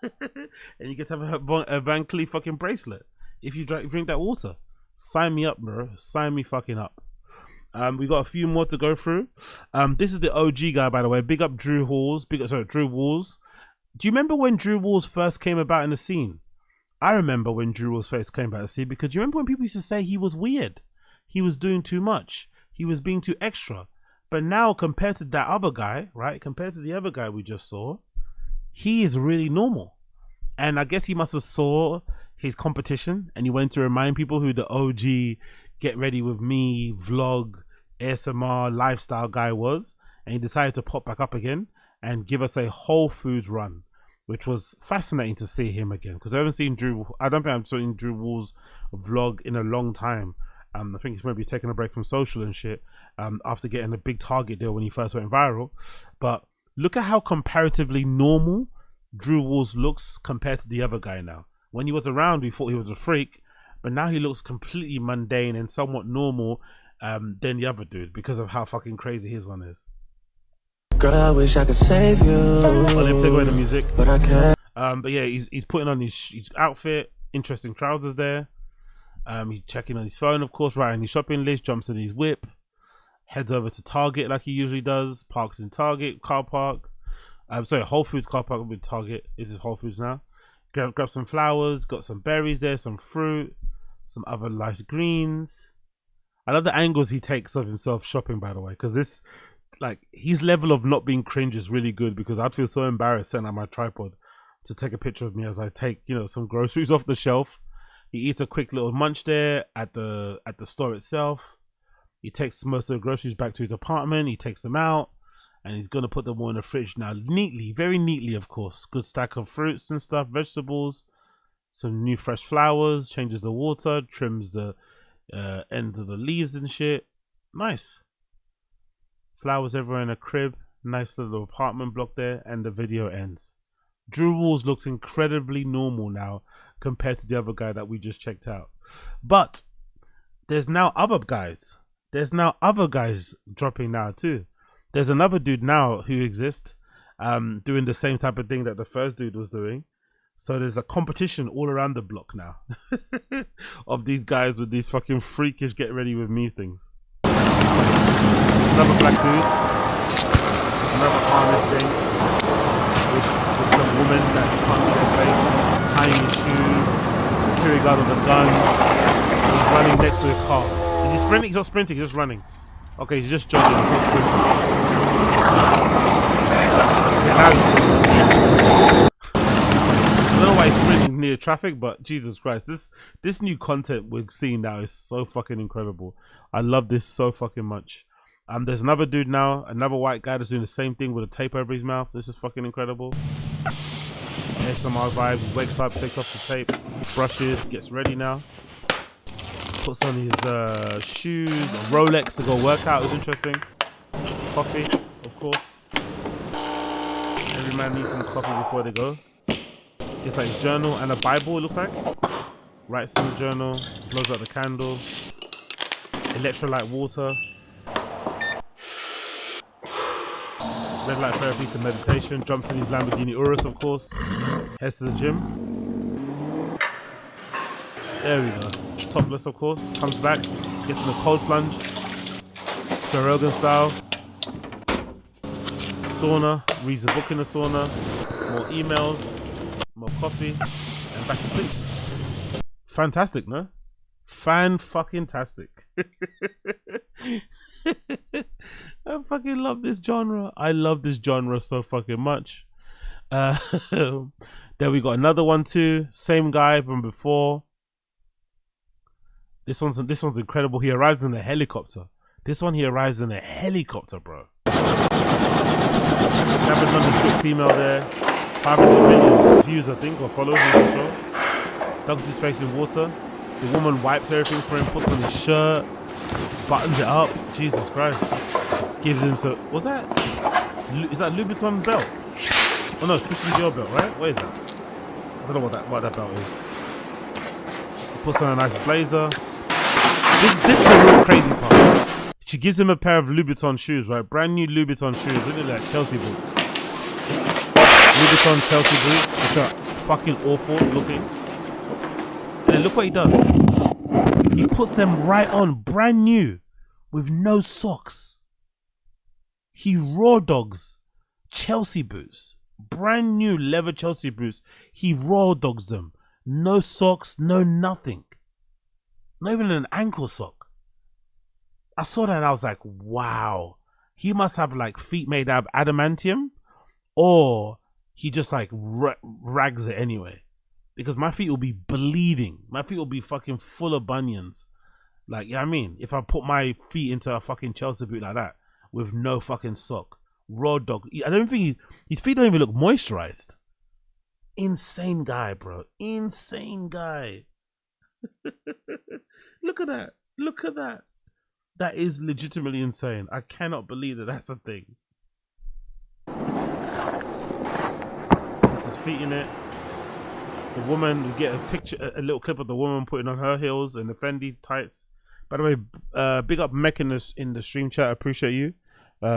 And you get to have a Van Cleef fucking bracelet. If you drink that water. Sign me up, bro. Sign me fucking up. We got a few more to go through. This is the OG guy, by the way. Big up Drew Halls. Drew Walls. Do you remember when Drew Walls first came about in the scene? I remember when Drew Walls first came about in the scene because you remember when people used to say he was weird? He was doing too much. He was being too extra. But now compared to that other guy, right? Compared to the other guy we just saw, he is really normal. And I guess he must have saw his competition and he went to remind people who the OG Get Ready With Me vlog ASMR lifestyle guy was. And he decided to pop back up again and give us a Whole Foods run, which was fascinating to see him again. Because I don't think I've seen Drew Wall's vlog in a long time. I think he's maybe taking a break from social and shit after getting a big Target deal when he first went viral. But look at how comparatively normal Drew Walls looks compared to the other guy now. When he was around, we thought he was a freak, but now he looks completely mundane and somewhat normal than the other dude because of how fucking crazy his one is. Girl, I wish I could save you. I'll let him take away the music. But I can't. But yeah, he's putting on his outfit, interesting trousers there. He's checking on his phone, of course, writing his shopping list, jumps in his whip, heads over to Target like he usually does, parks in Target car park. Sorry, Whole Foods car park with Target. This is Whole Foods now. Grab some flowers, got some berries there, some fruit, some other nice greens. I love the angles he takes of himself shopping, by the way, because this, like, his level of not being cringe is really good because I'd feel so embarrassed setting up my tripod to take a picture of me as I take, you know, some groceries off the shelf. He eats a quick little munch there at the store itself. He takes most of the groceries back to his apartment. He takes them out and he's going to put them all in the fridge now, neatly, very neatly, of course. Good stack of fruits and stuff, vegetables, some new fresh flowers, changes the water, trims the ends of the leaves and shit. Nice. Flowers everywhere in a crib. Nice little apartment block there, and the video ends. Drew Walls looks incredibly normal now compared to the other guy that we just checked out. But there's now other guys. There's now other guys dropping now too. There's another dude now who exists doing the same type of thing that the first dude was doing. So there's a competition all around the block now of these guys with these fucking freakish Get Ready With Me things. It's another black dude, another harness thing with some woman that can't see their face, tying his shoes, security guard with a gun. He's running next to a car. Is he sprinting? He's not sprinting, he's just running. Okay, he's just jogging, he's not sprinting. Okay, now he's sprinting. I don't know why he's sprinting near traffic, but Jesus Christ, this new content we're seeing now is so fucking incredible. I love this so fucking much. There's another dude now, another white guy that's doing the same thing with a tape over his mouth. This is fucking incredible. ASMR vibes. He wakes up, takes off the tape, brushes, gets ready now. Puts on his shoes, a Rolex to go work out. It's interesting. Coffee, of course. Every man needs some coffee before they go. It's like his journal and a Bible, it looks like. Writes in the journal, blows out the candle. Electrolyte water. Red light therapy to meditation. Jumps in his Lamborghini Urus, of course. Heads to the gym. There we go. Topless, of course. Comes back. Gets in a cold plunge. Joe Rogan style. Sauna. Reads a book in the sauna. More emails. More coffee. And back to sleep. Fantastic, no? Fan-fucking-tastic. I fucking love this genre. I love this genre so fucking much. Then we got another one too. Same guy from before. This one's incredible. He arrives in a helicopter. This one he arrives in a helicopter, bro. Have another good female there. 500 million views, I think, or followers. I'm not sure. Dunks his face in water. The woman wipes everything for him, puts on his shirt, buttons it up. Jesus Christ. Gives him so. What's that? Is that Louboutin belt? Oh no, Christian Dior belt, right? What is that? I don't know what that belt is. He puts on a nice blazer. This is a real crazy part. She gives him a pair of Louboutin shoes, right? Brand new Louboutin shoes. Look at that, Chelsea boots. Louboutin Chelsea boots, which are fucking awful looking. And then look what he does. He puts them right on, brand new, with no socks. He raw dogs Chelsea boots, brand new leather Chelsea boots. He raw dogs them, no socks, no nothing, not even an ankle sock. I saw that and I was like, wow, he must have like feet made out of adamantium, or he just like rags it anyway. Because my feet will be bleeding. My feet will be fucking full of bunions. Like, yeah, you know what I mean, if I put my feet into a fucking Chelsea boot like that with no fucking sock, raw dog. I don't think his feet don't even look moisturized. Insane guy, bro. Insane guy. Look at that. Look at that. That is legitimately insane. I cannot believe that that's a thing. Puts his feet in it. The woman, we get a picture, a little clip of the woman putting on her heels and the Fendi tights. By the way, big up Mechanus in the stream chat. I appreciate you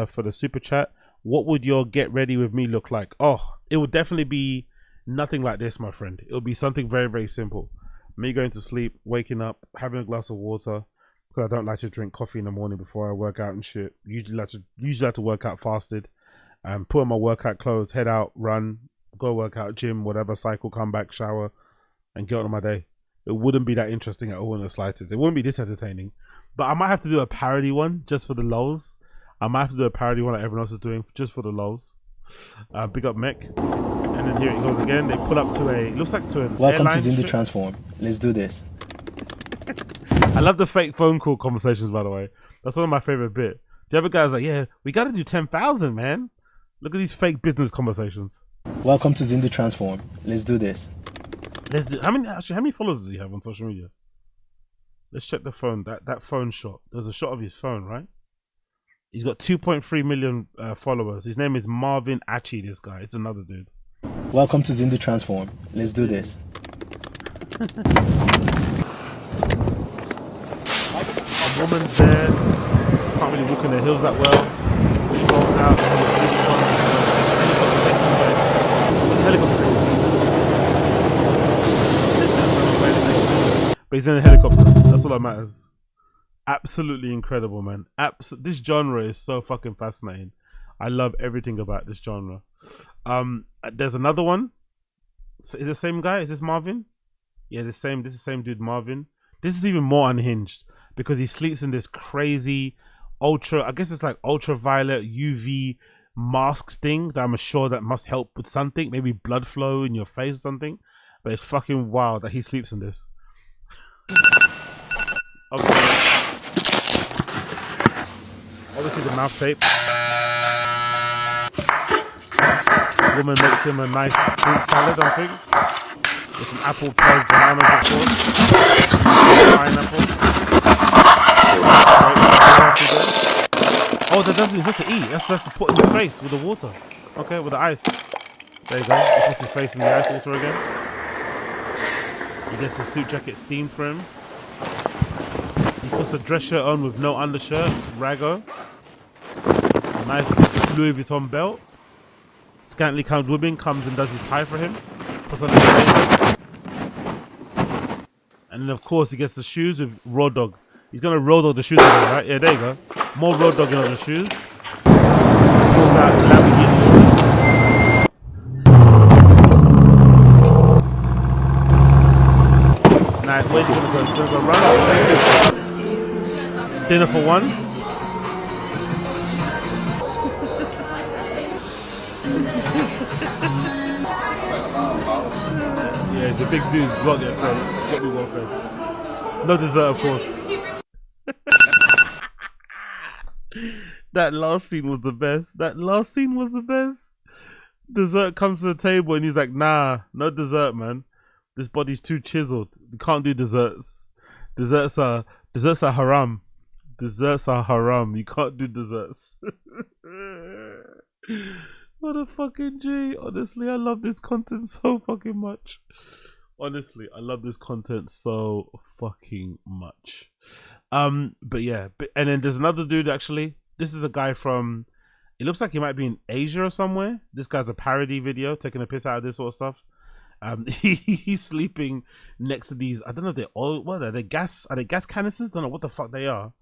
for the super chat. What would your get ready with me look like? Oh, it would definitely be nothing like this, my friend. It would be something very, very simple. Me going to sleep, waking up, having a glass of water, because I don't like to drink coffee in the morning before I work out and shit. Usually like to work out fasted. Put on my workout clothes, head out, run, go work out, gym, whatever, cycle, come back, shower, and get on my day. It wouldn't be that interesting at all in the slightest. It wouldn't be this entertaining. But I might have to do a parody one just for the lols. I might have to do a parody one like everyone else is doing just for the lols. Big up Mech. And then here it goes again. They pull up to a, looks like to an Welcome to airline Zindi ship. Transform. Let's do this. I love the fake phone call conversations, by the way. That's one of my favorite bit. The other guy's like, yeah, we got to do 10,000, man. Look at these fake business conversations. Welcome to Zindi Transform. Let's do this. Let's do. How many followers does he have on social media? Let's check the phone. That phone shot. There's a shot of his phone, right? He's got 2.3 million followers. His name is Marvin Achi. This guy. It's another dude. Welcome to Zindi Transform. Let's do this. A woman's there. Can't really walk in the hills that well. She rolls out. Helicopter. But he's in a helicopter. That's all that matters. Absolutely incredible, man. This genre is so fucking fascinating. I love everything about this genre. There's another one. So is it the same guy? Is this Marvin? Yeah, this is the same dude, Marvin. This is even more unhinged because he sleeps in this crazy I guess it's like ultraviolet UV mask thing that I'm sure that must help with something, maybe blood flow in your face or something. But it's fucking wild that he sleeps in this. Okay. Obviously the mouth tape. The woman makes him a nice fruit salad, I think. With some apple, pears, bananas, of course. Pineapple. Oh, that doesn't have to eat. That's to put in his face with the water. Okay, with the ice. There you go. He puts his face in the ice water again. He gets his suit jacket steamed for him. He puts a dress shirt on with no undershirt, rago. A nice Louis Vuitton belt. Scantily clad woman comes and does his tie for him. Puts on his blazer. And then of course he gets the shoes with raw dog. He's gonna raw dog the shoes again, right? Yeah, there you go. More raw dogging on the shoes. Pulls out Lamborghini. Now, where's he gonna go? He's gonna go run out. Dinner for one. Yeah, it's a big dude. Got get fed. Got me well fed. No dessert, of course. That last scene was the best. That last scene was the best. Dessert comes to the table and he's like, nah, no dessert, man. This body's too chiseled. You can't do desserts. Desserts are haram. Desserts are haram. You can't do desserts. What a fucking G. Honestly, I love this content so fucking much. Honestly, I love this content so fucking much. But yeah, and then there's another dude actually. This is a guy from, it looks like he might be in Asia or somewhere. This guy's a parody video, taking a piss out of this sort of stuff. He's sleeping next to these, I don't know if they're oil, what are they, gas canisters? Don't know what the fuck they are.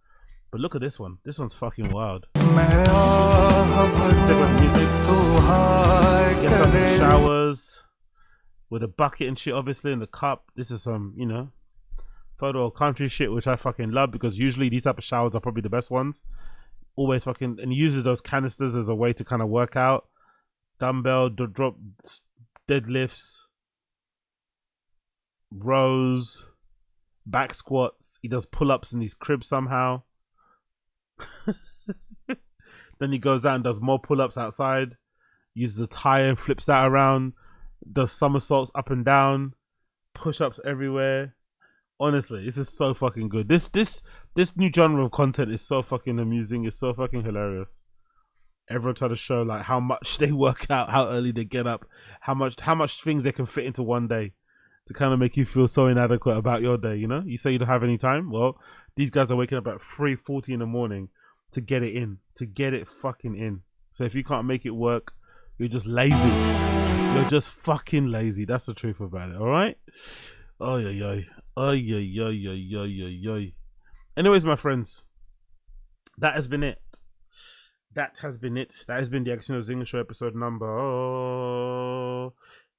But look at this one. This one's fucking wild. Take off music. Gets up in the showers with a bucket and shit, obviously, in the cup. This is some, you know, photo of country shit, which I fucking love because usually these type of showers are probably the best ones. Always fucking, and he uses those canisters as a way to kind of work out. Dumbbell, drop, deadlifts, rows, back squats. He does pull-ups in his crib somehow. Then he goes out and does more pull-ups outside. Uses a tire and flips that around. Does somersaults up and down. Push-ups everywhere. Honestly, this is so fucking good. This new genre of content is so fucking amusing. It's so fucking hilarious. Everyone trying to show like how much they work out, how early they get up, how much things they can fit into one day to kind of make you feel so inadequate about your day. You know, you say you don't have any time. Well, these guys are waking up at 3:40 in the morning to get it in, to get it fucking in. So if you can't make it work, you're just lazy. You're just fucking lazy. That's the truth about it. All right. Oh yeah, yeah. Oh yeah, yeah, yeah, yeah, yeah, yeah. Anyways, my friends, that has been it. That has been it. That has been the Action of Zinger Show episode number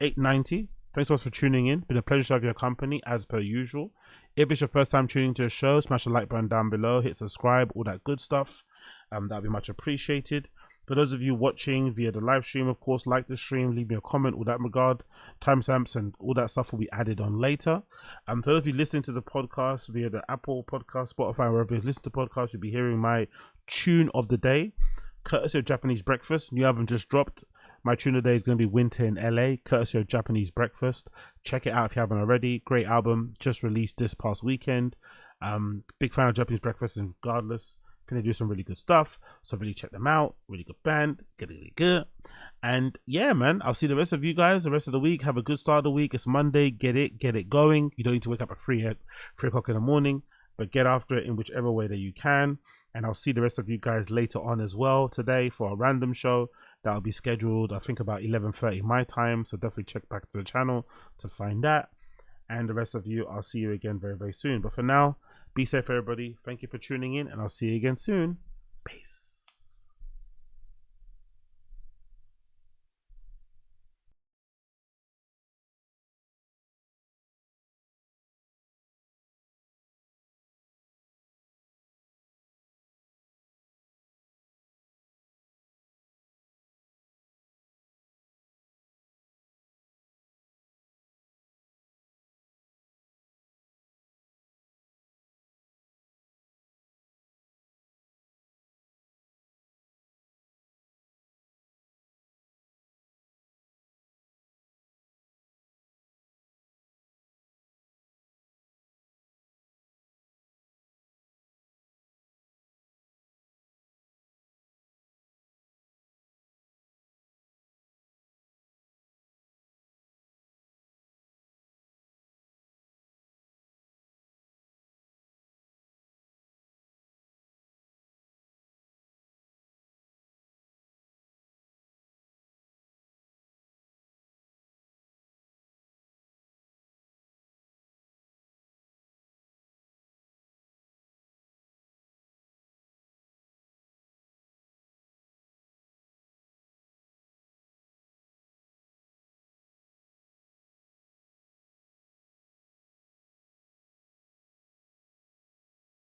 890. Thanks so much for tuning in. Been a pleasure to have your company as per usual. If it's your first time tuning to the show, smash the like button down below, hit subscribe, all that good stuff. That'd be much appreciated. For those of you watching via the live stream, of course, like the stream, leave me a comment, all that regard. Timestamps and all that stuff will be added on later. For those of you listening to the podcast via the Apple Podcast, Spotify, wherever you listen to podcasts, you'll be hearing my tune of the day, courtesy of Japanese Breakfast. New album just dropped. My tune of the day is going to be Winter in LA, courtesy of Japanese Breakfast. Check it out if you haven't already. Great album, just released this past weekend. Big fan of Japanese Breakfast, and regardless, I think they do some really good stuff. So really check them out. Really good band. Really good. And yeah, man, I'll see the rest of you guys the rest of the week. Have a good start of the week. It's Monday. Get it going. You don't need to wake up at 3 o'clock in the morning, but get after it in whichever way that you can. And I'll see the rest of you guys later on as well today for a random show that'll be scheduled, I think, about 11:30 my time. So definitely check back to the channel to find that. And the rest of you, I'll see you again very, very soon. But for now, be safe, everybody. Thank you for tuning in, and I'll see you again soon. Peace.